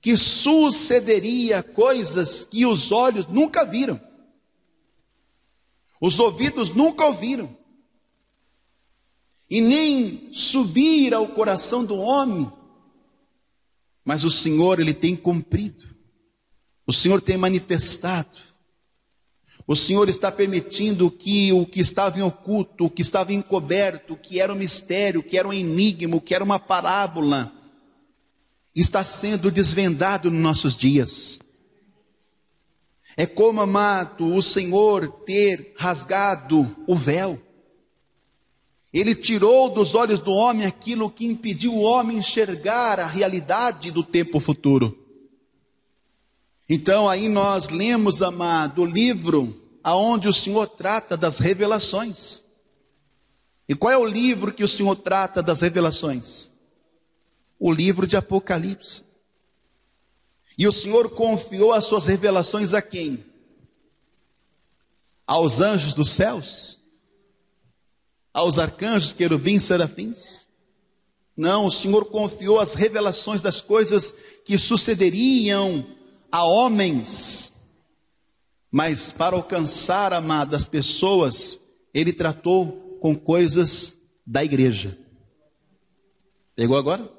que sucederia coisas que os olhos nunca viram, os ouvidos nunca ouviram, e nem subir ao coração do homem, mas o Senhor, Ele tem cumprido, o Senhor tem manifestado. O Senhor está permitindo que o que estava em oculto, o que estava encoberto, o que era um mistério, o que era um enigma, o que era uma parábola, está sendo desvendado nos nossos dias. É como, amado, o Senhor ter rasgado o véu. Ele tirou dos olhos do homem aquilo que impediu o homem enxergar a realidade do tempo futuro. Então aí nós lemos, amado, o livro aonde o Senhor trata das revelações. E qual é o livro que o Senhor trata das revelações? O livro de Apocalipse. E o Senhor confiou as suas revelações a quem? Aos anjos dos céus? Aos arcanjos, querubins, serafins? Não, o Senhor confiou as revelações das coisas que sucederiam a homens, mas para alcançar, amadas pessoas, Ele tratou com coisas da igreja. Pegou agora?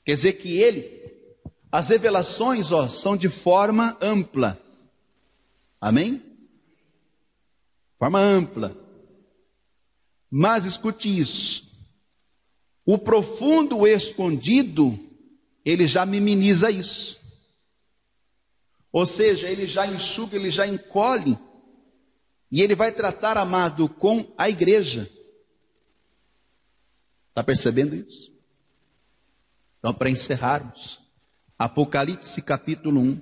Quer dizer que as revelações, são de forma ampla. Amém? Forma ampla. Mas escute isso. O profundo, o escondido, Ele já minimiza isso. Ou seja, Ele já enxuga, Ele já encolhe. E Ele vai tratar, amado, com a igreja. Está percebendo isso? Então, para encerrarmos, Apocalipse capítulo 1,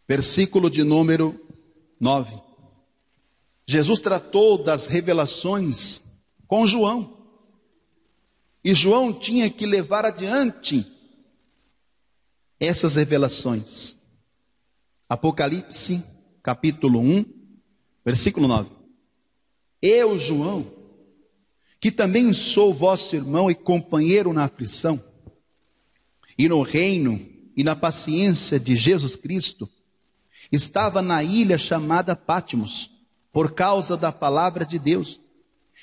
versículo de número 9. Jesus tratou das revelações com João. E João tinha que levar adiante essas revelações. Apocalipse, capítulo 1, versículo 9. Eu, João, que também sou vosso irmão e companheiro na aflição, e no reino e na paciência de Jesus Cristo, estava na ilha chamada Patmos, por causa da palavra de Deus,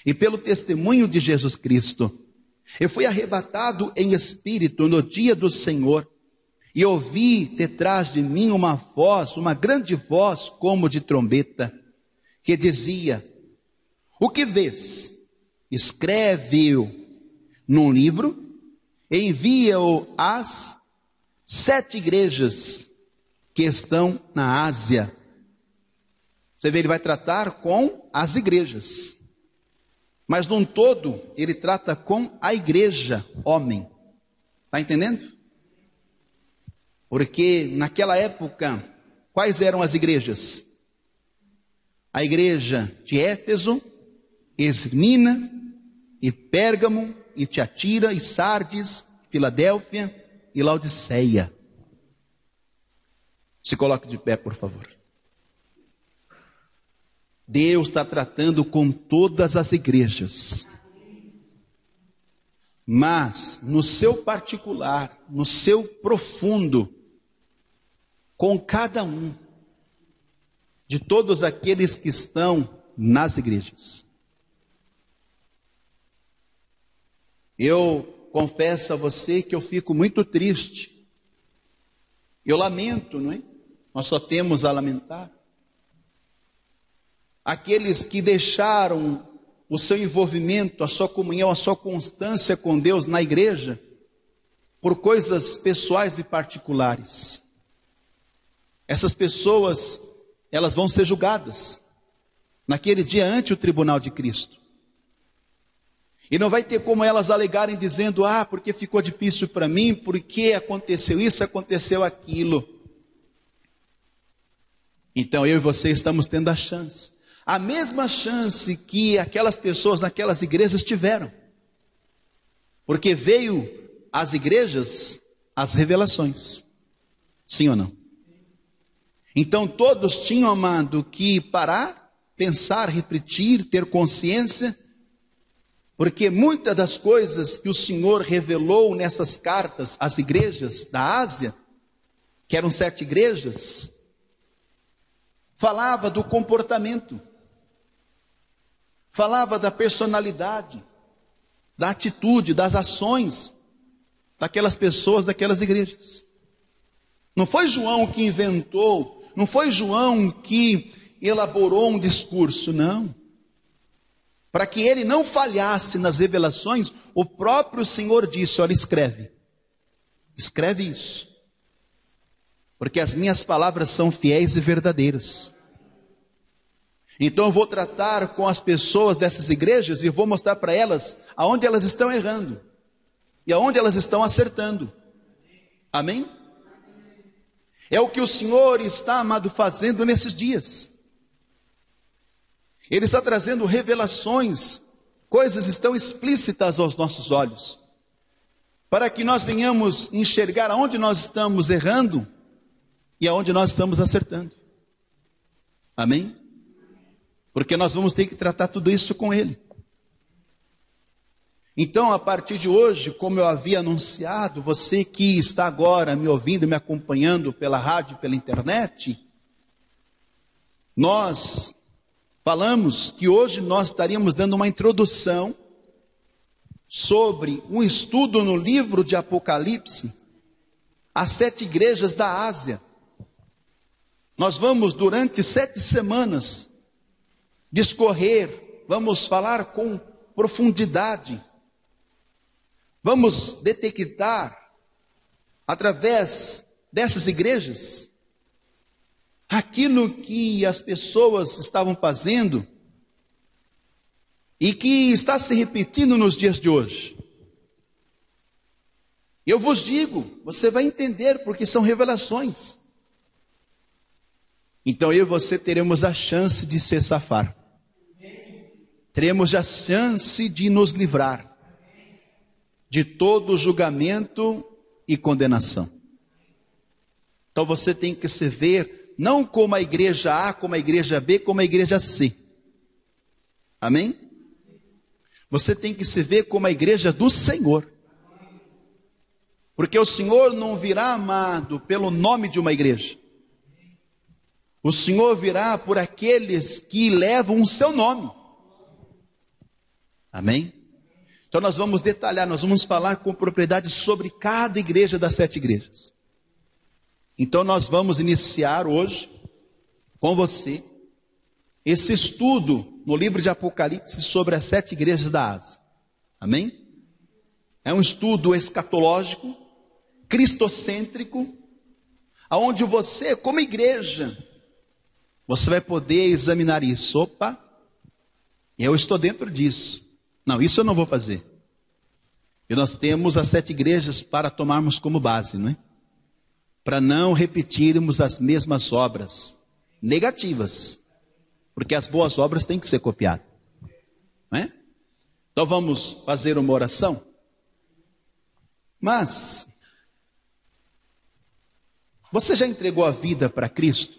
e pelo testemunho de Jesus Cristo. Eu fui arrebatado em espírito no dia do Senhor, e ouvi detrás de mim uma voz, uma grande voz, como de trombeta, que dizia: o que vês? Escreve-o num livro, e envia-o às 7 igrejas que estão na Ásia. Você vê, ele vai tratar com as igrejas, mas num todo, ele trata com a igreja, homem. Está entendendo? Porque naquela época, quais eram as igrejas? A igreja de Éfeso, Esmirna, e Pérgamo, e Tiatira, e Sardes, Filadélfia e Laodiceia. Se coloque de pé, por favor. Deus está tratando com todas as igrejas. mas no seu particular, no seu profundo, com cada um de todos aqueles que estão nas igrejas. Eu confesso a você que eu fico muito triste. Eu lamento, não é? Nós só temos a lamentar. Aqueles que deixaram o seu envolvimento, a sua comunhão, a sua constância com Deus na igreja, por coisas pessoais e particulares. Essas pessoas, elas vão ser julgadas naquele dia ante o tribunal de Cristo. E não vai ter como elas alegarem dizendo, porque ficou difícil para mim, porque aconteceu isso, aconteceu aquilo. Então eu e você estamos tendo a chance. A mesma chance que aquelas pessoas naquelas igrejas tiveram. Porque veio às igrejas as revelações. Sim ou não? Então todos tinham, amado, que parar, pensar, refletir, ter consciência, porque muitas das coisas que o Senhor revelou nessas cartas às igrejas da Ásia, que eram 7 igrejas, falava do comportamento, falava da personalidade, da atitude, das ações daquelas pessoas, daquelas igrejas. Não foi João que inventou, não foi João que elaborou um discurso, não. Para que ele não falhasse nas revelações, o próprio Senhor disse, olha, escreve isso, porque as minhas palavras são fiéis e verdadeiras. Então eu vou tratar com as pessoas dessas igrejas e vou mostrar para elas aonde elas estão errando e aonde elas estão acertando. Amém? É o que o Senhor está, amado, fazendo nesses dias. Ele está trazendo revelações, coisas estão explícitas aos nossos olhos, para que nós venhamos enxergar aonde nós estamos errando e aonde nós estamos acertando. Amém? Porque nós vamos ter que tratar tudo isso com Ele. Então, a partir de hoje, como eu havia anunciado, você que está agora me ouvindo, me acompanhando pela rádio, pela internet, nós falamos que hoje nós estaríamos dando uma introdução sobre um estudo no livro de Apocalipse, as 7 igrejas da Ásia. Nós vamos, durante 7 semanas, discorrer, vamos falar com profundidade, vamos detectar, através dessas igrejas, aquilo que as pessoas estavam fazendo e que está se repetindo nos dias de hoje. Eu vos digo, você vai entender, porque são revelações. Então eu e você teremos a chance de se safar. Teremos a chance de nos livrar de todo julgamento e condenação. Então você tem que se ver não como a igreja A, como a igreja B, como a igreja C. Amém? Você tem que se ver como a igreja do Senhor. Porque o Senhor não virá, amado, pelo nome de uma igreja. O Senhor virá por aqueles que levam o seu nome. Amém? Então nós vamos detalhar, nós vamos falar com propriedade sobre cada igreja das 7 igrejas. Então nós vamos iniciar hoje, com você, esse estudo no livro de Apocalipse sobre as 7 igrejas da Ásia. Amém? É um estudo escatológico, cristocêntrico, aonde você, como igreja, você vai poder examinar isso. Opa, eu estou dentro disso. Não, isso eu não vou fazer. E nós temos as 7 igrejas para tomarmos como base, não é? Para não repetirmos as mesmas obras negativas, porque as boas obras têm que ser copiadas, não é? Então vamos fazer uma oração. Mas você já entregou a vida para Cristo?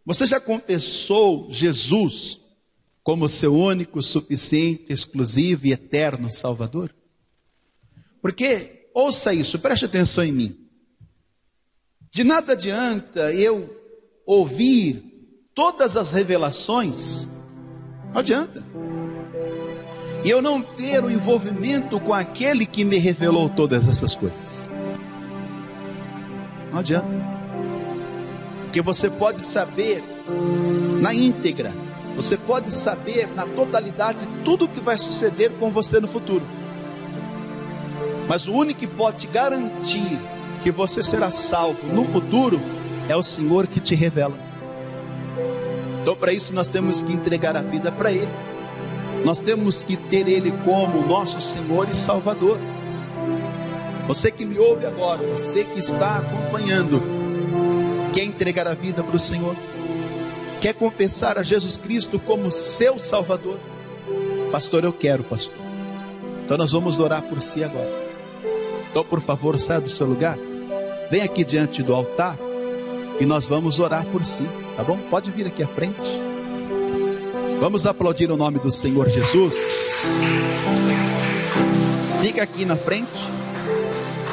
Você já confessou Jesus como seu único, suficiente, exclusivo e eterno Salvador? Porque, ouça isso, preste atenção em mim. De nada adianta eu ouvir todas as revelações, não adianta. E eu não ter o envolvimento com aquele que me revelou todas essas coisas. Não adianta. Porque você pode saber na íntegra, você pode saber na totalidade tudo o que vai suceder com você no futuro. Mas o único que pode te garantir que você será salvo no futuro é o Senhor que te revela. Então, para isso nós temos que entregar a vida para Ele. Nós temos que ter Ele como nosso Senhor e Salvador. Você que me ouve agora, você que está acompanhando, quer entregar a vida para o Senhor? Quer confessar a Jesus Cristo como seu Salvador? Pastor, eu quero, pastor. Então nós vamos orar por si agora. Então, por favor, saia do seu lugar. Vem aqui diante do altar e nós vamos orar por si, tá bom? Pode vir aqui à frente. Vamos aplaudir o nome do Senhor Jesus. Fica aqui na frente.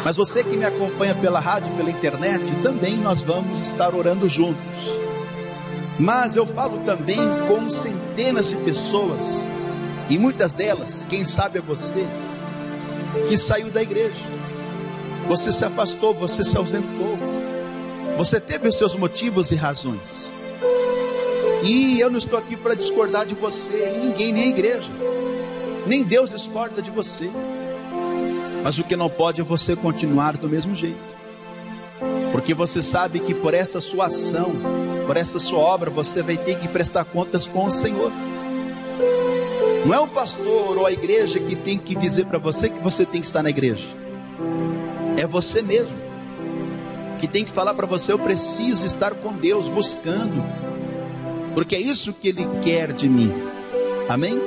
Mas você que me acompanha pela rádio, pela internet, também nós vamos estar orando juntos. Mas eu falo também com centenas de pessoas, e muitas delas, quem sabe é você, que saiu da igreja. Você se afastou, você se ausentou. Você teve os seus motivos e razões. E eu não estou aqui para discordar de você, ninguém, nem a igreja, nem Deus discorda de você. Mas o que não pode é você continuar do mesmo jeito. Porque você sabe que por essa sua ação, por essa sua obra, você vai ter que prestar contas com o Senhor. Não é o pastor ou a igreja que tem que dizer para você que você tem que estar na igreja. É você mesmo que tem que falar para você: eu preciso estar com Deus, buscando, porque é isso que Ele quer de mim. Amém?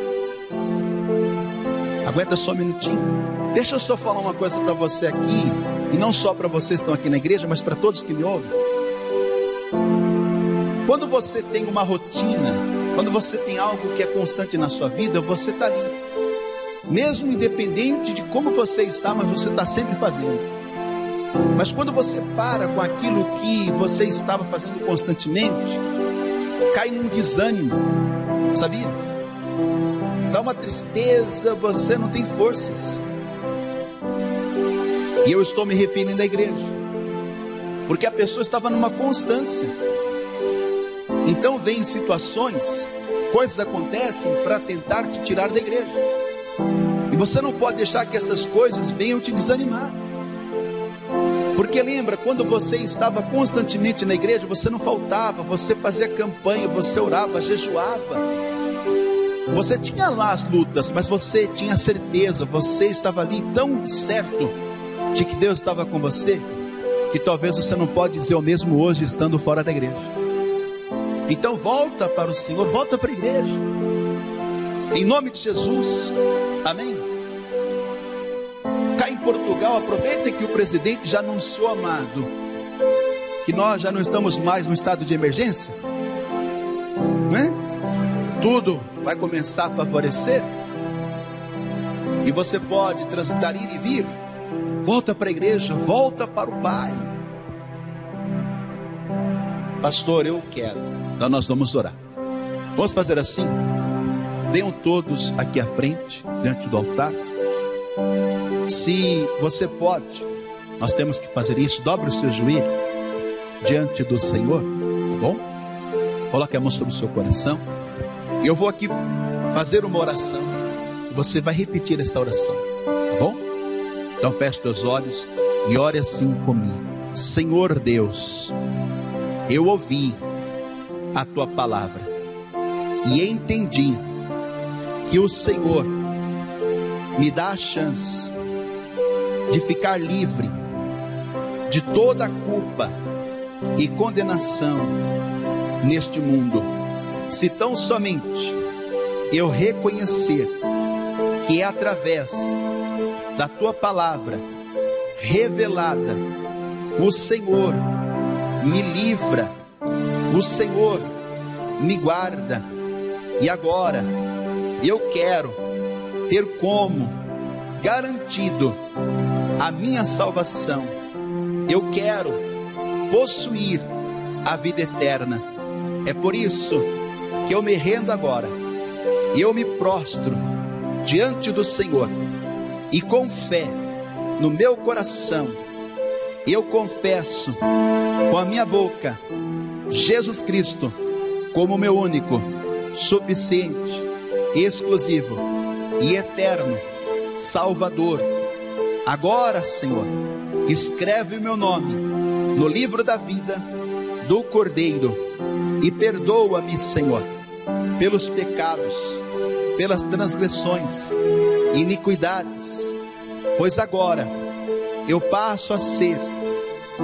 Aguenta só um minutinho. Deixa eu só falar uma coisa para você aqui, e não só para vocês que estão aqui na igreja, mas para todos que me ouvem. Quando você tem uma rotina, quando você tem algo que é constante na sua vida, você está ali. Mesmo independente de como você está, mas você está sempre fazendo. Mas quando você para com aquilo que você estava fazendo constantemente, cai num desânimo, sabia? Dá uma tristeza, você não tem forças. E eu estou me referindo à igreja, porque a pessoa estava numa constância. Então vem situações, coisas acontecem para tentar te tirar da igreja. E você não pode deixar que essas coisas venham te desanimar. Porque lembra, quando você estava constantemente na igreja, você não faltava, você fazia campanha, você orava, jejuava. Você tinha lá as lutas, mas você tinha certeza, você estava ali tão certo de que Deus estava com você, que talvez você não pode dizer o mesmo hoje estando fora da igreja. Então volta para o Senhor, volta para a igreja, em nome de Jesus. Amém? Cá em Portugal, aproveita que o presidente já anunciou, amado, que nós já não estamos mais no estado de emergência, não é? Tudo vai começar a favorecer, e você pode transitar, ir e vir. Volta para a igreja, volta para o Pai. Pastor, eu quero. Então nós vamos orar. Vamos fazer assim. Venham todos aqui à frente, diante do altar. Se você pode, nós temos que fazer isso. Dobre o seu joelho diante do Senhor, tá bom? Coloque a mão sobre o seu coração. E eu vou aqui fazer uma oração, e você vai repetir esta oração, tá bom? Então feche teus olhos e ore assim comigo. Senhor Deus, eu ouvi a tua palavra e entendi que o Senhor me dá a chance de ficar livre de toda a culpa e condenação neste mundo, se tão somente eu reconhecer que é através da tua palavra revelada, o Senhor me livra, o Senhor me guarda, E agora, eu quero ter como garantido a minha salvação. Eu quero possuir a vida eterna. É por isso que eu me rendo agora. E eu me prostro diante do Senhor. E com fé no meu coração, eu confesso com a minha boca Jesus Cristo como meu único, suficiente, exclusivo e eterno Salvador. Agora, Senhor, escreve o meu nome no livro da vida do Cordeiro e perdoa-me, Senhor, pelos pecados, pelas transgressões, iniquidades, pois agora eu passo a ser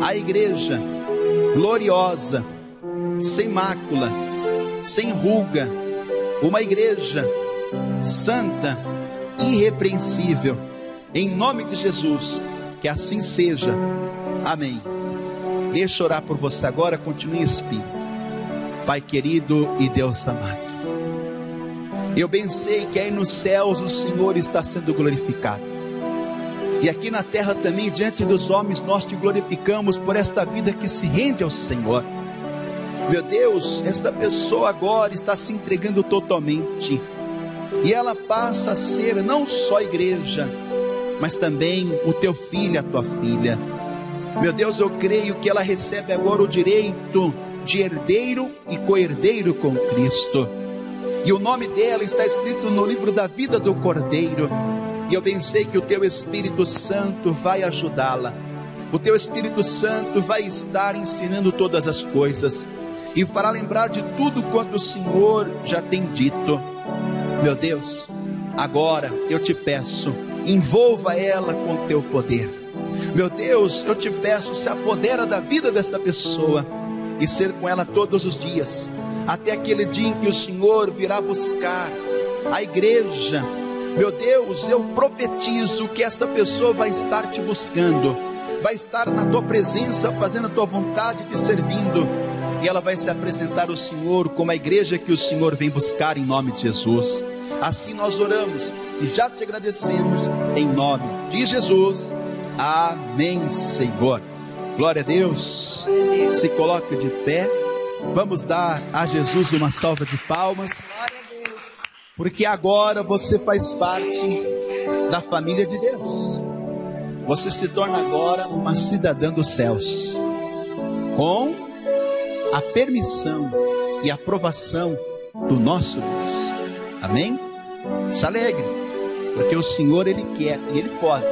a igreja gloriosa, sem mácula, sem ruga, uma igreja santa, irrepreensível, em nome de Jesus, que assim seja, amém. Deixa eu orar por você agora, continue em espírito. Pai querido e Deus amado, eu bem sei que aí nos céus o Senhor está sendo glorificado, e aqui na terra também, diante dos homens, nós te glorificamos por esta vida que se rende ao Senhor. Meu Deus, esta pessoa agora está se entregando totalmente, e ela passa a ser não só igreja, mas também o teu filho, a tua filha. Meu Deus, eu creio que ela recebe agora o direito de herdeiro e co-herdeiro com Cristo, e o nome dela está escrito no livro da vida do Cordeiro. E eu bem sei que o teu Espírito Santo vai ajudá-la. O teu Espírito Santo vai estar ensinando todas as coisas e fará lembrar de tudo quanto o Senhor já tem dito. Meu Deus, agora eu te peço, envolva ela com o teu poder. Meu Deus, eu te peço, se apodera da vida desta pessoa e ser com ela todos os dias, até aquele dia em que o Senhor virá buscar a igreja. Meu Deus, eu profetizo que esta pessoa vai estar te buscando, vai estar na tua presença, fazendo a tua vontade, te servindo, e ela vai se apresentar ao Senhor como a igreja que o Senhor vem buscar, em nome de Jesus. Assim nós oramos e já te agradecemos, em nome de Jesus, amém, Senhor. Glória a Deus. Se coloque de pé, vamos dar a Jesus uma salva de palmas, porque agora você faz parte da família de Deus. Você se torna agora uma cidadã dos céus, com a permissão e aprovação do nosso Deus. Amém? Se alegre, porque o Senhor, Ele quer e Ele pode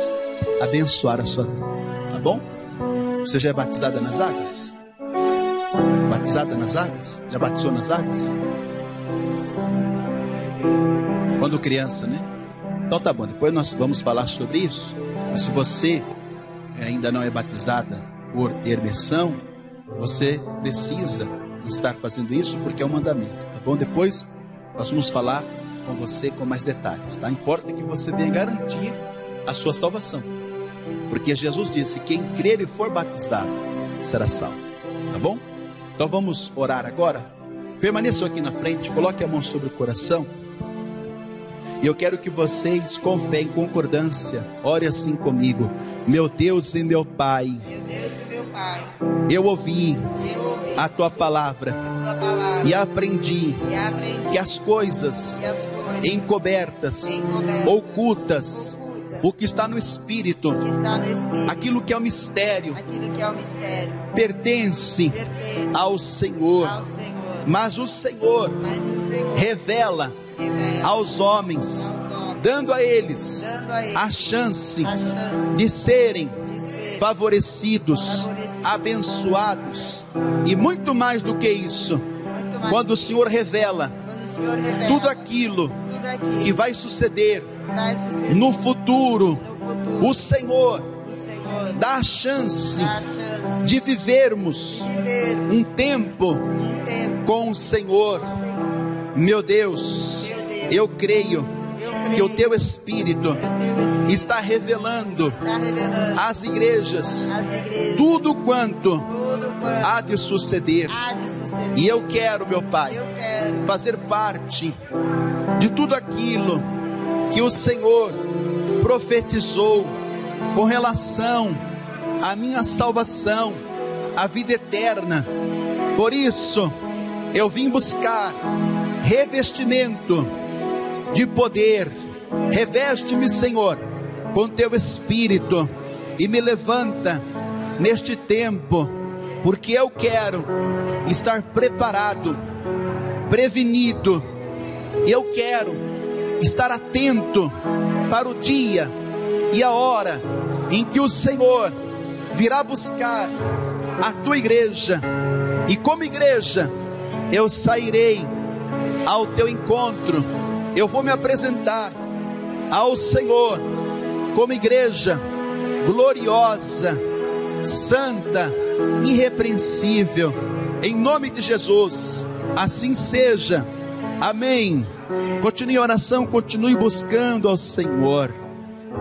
abençoar a sua vida. Tá bom? Você já é batizada nas águas? Batizada nas águas? Já batizou nas águas? Quando criança, né? Então tá bom, depois nós vamos falar sobre isso. Mas se você ainda não é batizada por imersão, você precisa estar fazendo isso, porque é um mandamento, tá bom? Depois nós vamos falar com você com mais detalhes, tá? Importa que você venha garantir a sua salvação, porque Jesus disse: quem crer e for batizado será salvo, tá bom? Então vamos orar agora. Permaneçam aqui na frente, coloque a mão sobre o coração. E eu quero que vocês, com fé, em concordância, ore assim comigo: meu Deus e meu Pai, eu ouvi a tua palavra e aprendi que as coisas encobertas, ocultas, o que está no Espírito, aquilo que é o mistério, pertence ao Senhor. Mas o Senhor revela aos homens, dando a eles a chance de serem favorecidos, abençoados, e muito mais do que isso, quando o Senhor revela tudo aquilo que vai suceder no futuro, o Senhor dá a chance de vivermos um tempo com o Senhor. Meu Deus, eu creio que o teu Espírito está revelando às igrejas tudo quanto há de suceder. E eu quero, meu Pai, fazer parte de tudo aquilo que o Senhor profetizou com relação à minha salvação, à vida eterna. Por isso, eu vim buscar revestimento de poder. Reveste-me, Senhor, com teu Espírito e me levanta neste tempo, porque eu quero estar preparado, prevenido. Eu quero estar atento para o dia e a hora em que o Senhor virá buscar a tua igreja, e como igreja eu sairei ao teu encontro. Eu vou me apresentar ao Senhor como igreja gloriosa, santa, irrepreensível, em nome de Jesus. Assim seja, amém. Continue a oração, continue buscando ao Senhor.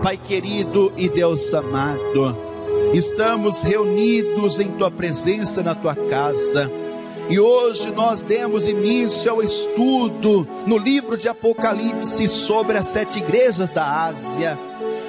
Pai querido e Deus amado, estamos reunidos em tua presença na tua casa, e hoje nós demos início ao estudo no livro de Apocalipse sobre as 7 igrejas da Ásia.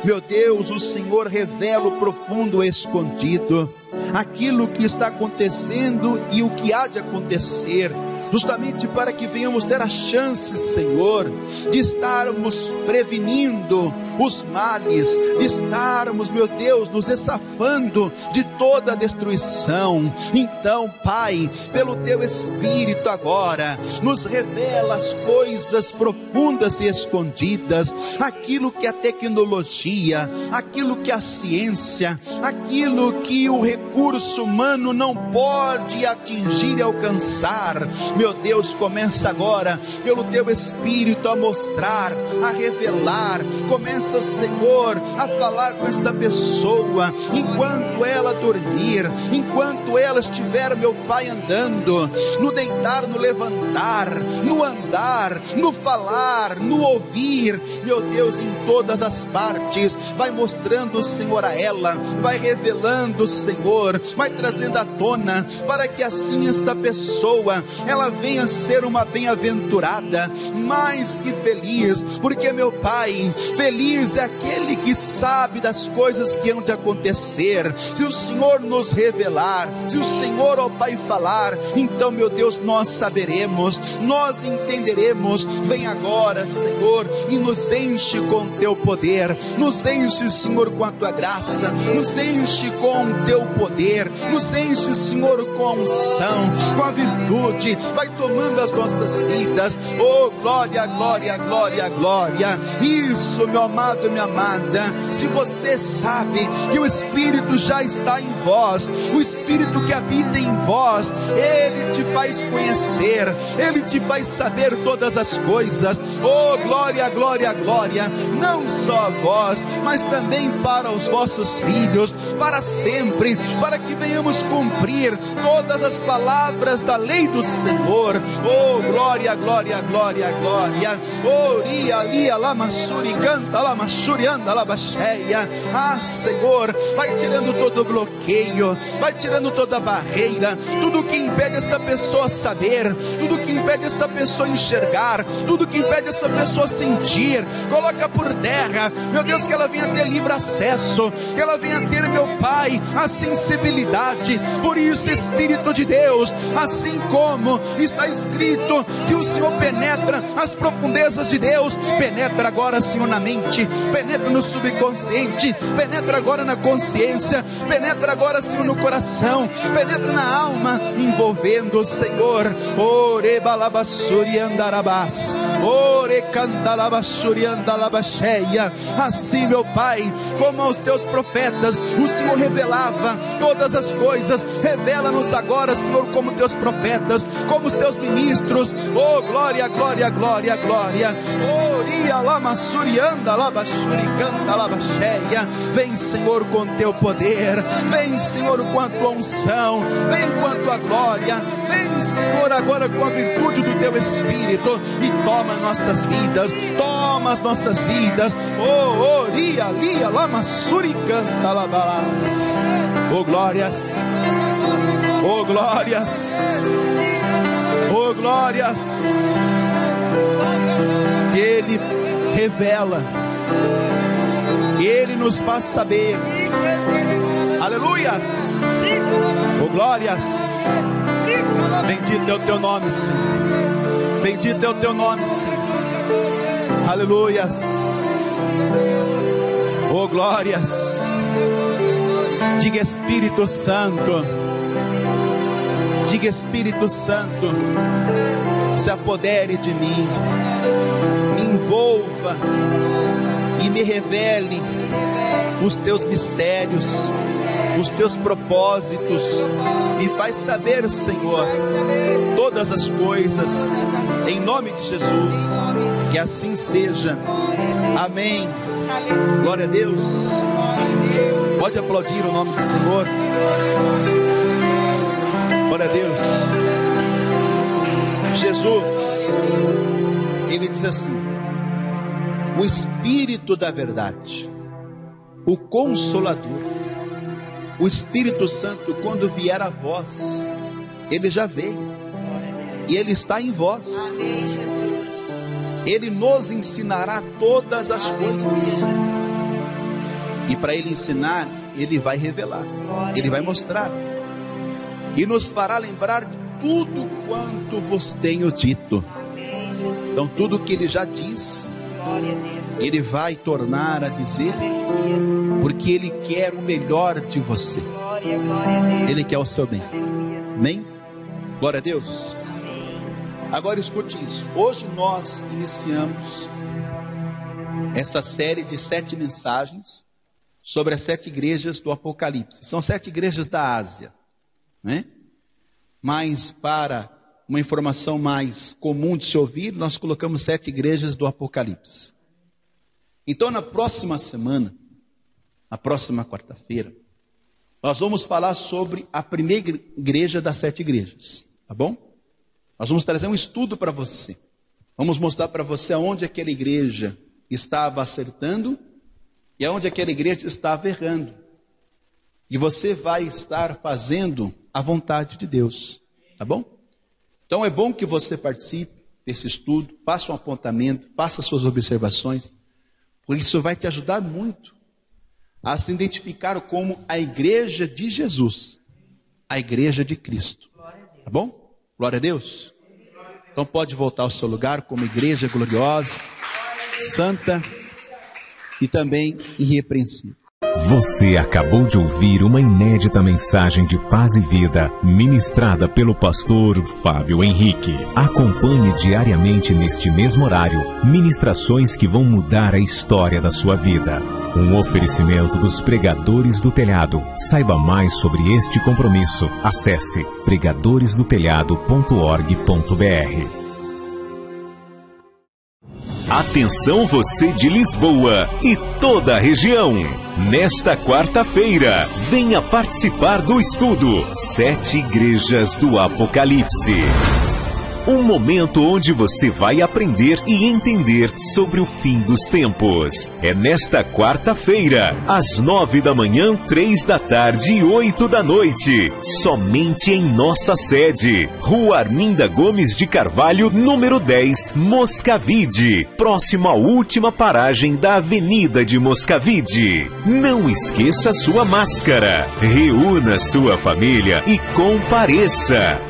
Meu Deus, o Senhor revela o profundo escondido, aquilo que está acontecendo e o que há de acontecer, justamente para que venhamos ter a chance, Senhor, de estarmos prevenindo os males, de estarmos, meu Deus, nos estafando de toda a destruição. Então, Pai, pelo teu Espírito agora, nos revela as coisas profundas e escondidas, aquilo que a tecnologia, aquilo que a ciência, aquilo que o recurso humano não pode atingir e alcançar. Meu Deus, começa agora, pelo teu Espírito, a mostrar, a revelar. Começa, Senhor, a falar com esta pessoa, enquanto ela dormir, enquanto ela estiver, meu Pai, andando, no deitar, no levantar, no andar, no falar, no ouvir. Meu Deus, em todas as partes, vai mostrando, Senhor, a ela, vai revelando, Senhor, vai trazendo à tona, para que assim esta pessoa, ela venha ser uma bem-aventurada, mais que feliz, porque, meu Pai, feliz é aquele que sabe das coisas que hão de acontecer. Se o Senhor nos revelar, se o Senhor, ó Pai, falar, então, meu Deus, nós saberemos, nós entenderemos. Vem agora, Senhor, e nos enche com teu poder, nos enche, Senhor, com a tua graça, nos enche com o teu poder, nos enche, Senhor, com a unção, com a virtude. Vai tomando as nossas vidas. Oh, glória, glória, glória, glória. Isso, meu amado e minha amada, se você sabe que o Espírito já está em vós, o Espírito que habita em vós, ele te faz conhecer, ele te faz saber todas as coisas. Oh, glória, glória, glória, não só a vós, mas também para os vossos filhos, para sempre, para que venhamos cumprir todas as palavras da lei do Senhor. Oh, glória, glória, glória, glória. Oh, ria, lia, lama, suri, canta, lama, suri, anda, lama, cheia. Ah, Senhor, vai tirando todo o bloqueio, vai tirando toda a barreira, tudo que impede esta pessoa saber, tudo que impede esta pessoa enxergar, tudo que impede essa pessoa sentir, coloca por terra, meu Deus, que ela venha ter livre acesso, que ela venha ter, meu Pai, a sensibilidade. Por isso, Espírito de Deus, assim como está escrito que o Senhor penetra as profundezas de Deus, penetra agora, Senhor, na mente, penetra no subconsciente, penetra agora na consciência, penetra agora, Senhor, no coração, penetra na alma, envolvendo o Senhor. Ore balabassuri andarabás, ore candalabassuri andalabacheia. Assim, meu Pai, como aos teus profetas o Senhor revelava todas as coisas, revela-nos agora, Senhor, como teus profetas, como somos teus ministros. Oh, glória, glória, glória, glória. Oh, ria lama surianda, lava shuricanta, lava cheia. Vem, Senhor, com teu poder. Vem, Senhor, com a tua unção. Vem com a tua glória. Vem, Senhor, agora com a virtude do teu Espírito. E toma nossas vidas. Toma as nossas vidas. Oh, ria, lia, lama suricanta, lava. Oh, glórias. Oh, glórias. Oh, glórias. Ele revela, Ele nos faz saber. Aleluias. Oh, glórias. Bendito é o teu nome, Senhor. Bendito é o teu nome, Senhor. Aleluias. Oh, glórias. Diga, Espírito Santo. Diga, Espírito Santo, se apodere de mim, me envolva e me revele os teus mistérios, os teus propósitos, e faz saber, Senhor, todas as coisas, em nome de Jesus, que assim seja. Amém. Glória a Deus. Pode aplaudir o nome do Senhor. Glória a Deus. Jesus, Ele diz assim: o Espírito da verdade, o Consolador, o Espírito Santo, quando vier a vós, Ele já veio, e Ele está em vós. Amém, Jesus. Ele nos ensinará todas as coisas, Jesus. e para Ele ensinar, Ele vai revelar, Glória Ele vai a Deus. mostrar, e nos fará lembrar de tudo quanto vos tenho dito. Amém, Jesus. Então tudo que Ele já disse, Glória a Deus. Ele vai tornar a dizer, Aleluia. porque Ele quer o melhor de você. Glória, glória a Deus. Ele quer o seu bem. Aleluia. Amém? Glória a Deus. Amém. Agora escute isso. Hoje nós iniciamos essa série de 7 mensagens sobre as 7 igrejas do Apocalipse. São 7 igrejas da Ásia, né? Mas para uma informação mais comum de se ouvir, nós colocamos 7 igrejas do Apocalipse. Então, na próxima semana, na próxima quarta-feira, nós vamos falar sobre a primeira igreja das 7 igrejas, tá bom? Nós vamos trazer um estudo para você. Vamos mostrar para você aonde aquela igreja estava acertando e aonde aquela igreja estava errando. E você vai estar fazendo a vontade de Deus, tá bom? Então é bom que você participe desse estudo, faça um apontamento, faça suas observações, porque isso vai te ajudar muito a se identificar como a igreja de Jesus, a igreja de Cristo, tá bom? Glória a Deus. Então pode voltar ao seu lugar como igreja gloriosa, santa e também irrepreensível. Você acabou de ouvir uma inédita mensagem de paz e vida, ministrada pelo pastor Fábio Henrique. Acompanhe diariamente neste mesmo horário, ministrações que vão mudar a história da sua vida. Um oferecimento dos Pregadores do Telhado. Saiba mais sobre este compromisso. Acesse pregadoresdotelhado.org.br. Atenção você de Lisboa e toda a região. Nesta quarta-feira, venha participar do estudo 7 Igrejas do Apocalipse. Um momento onde você vai aprender e entender sobre o fim dos tempos. É nesta quarta-feira, às 9 da manhã, 3 da tarde e 8 da noite. Somente em nossa sede. Rua Arminda Gomes de Carvalho, número 10, Moscavide. Próximo à última paragem da Avenida de Moscavide. Não esqueça sua máscara. Reúna sua família e compareça.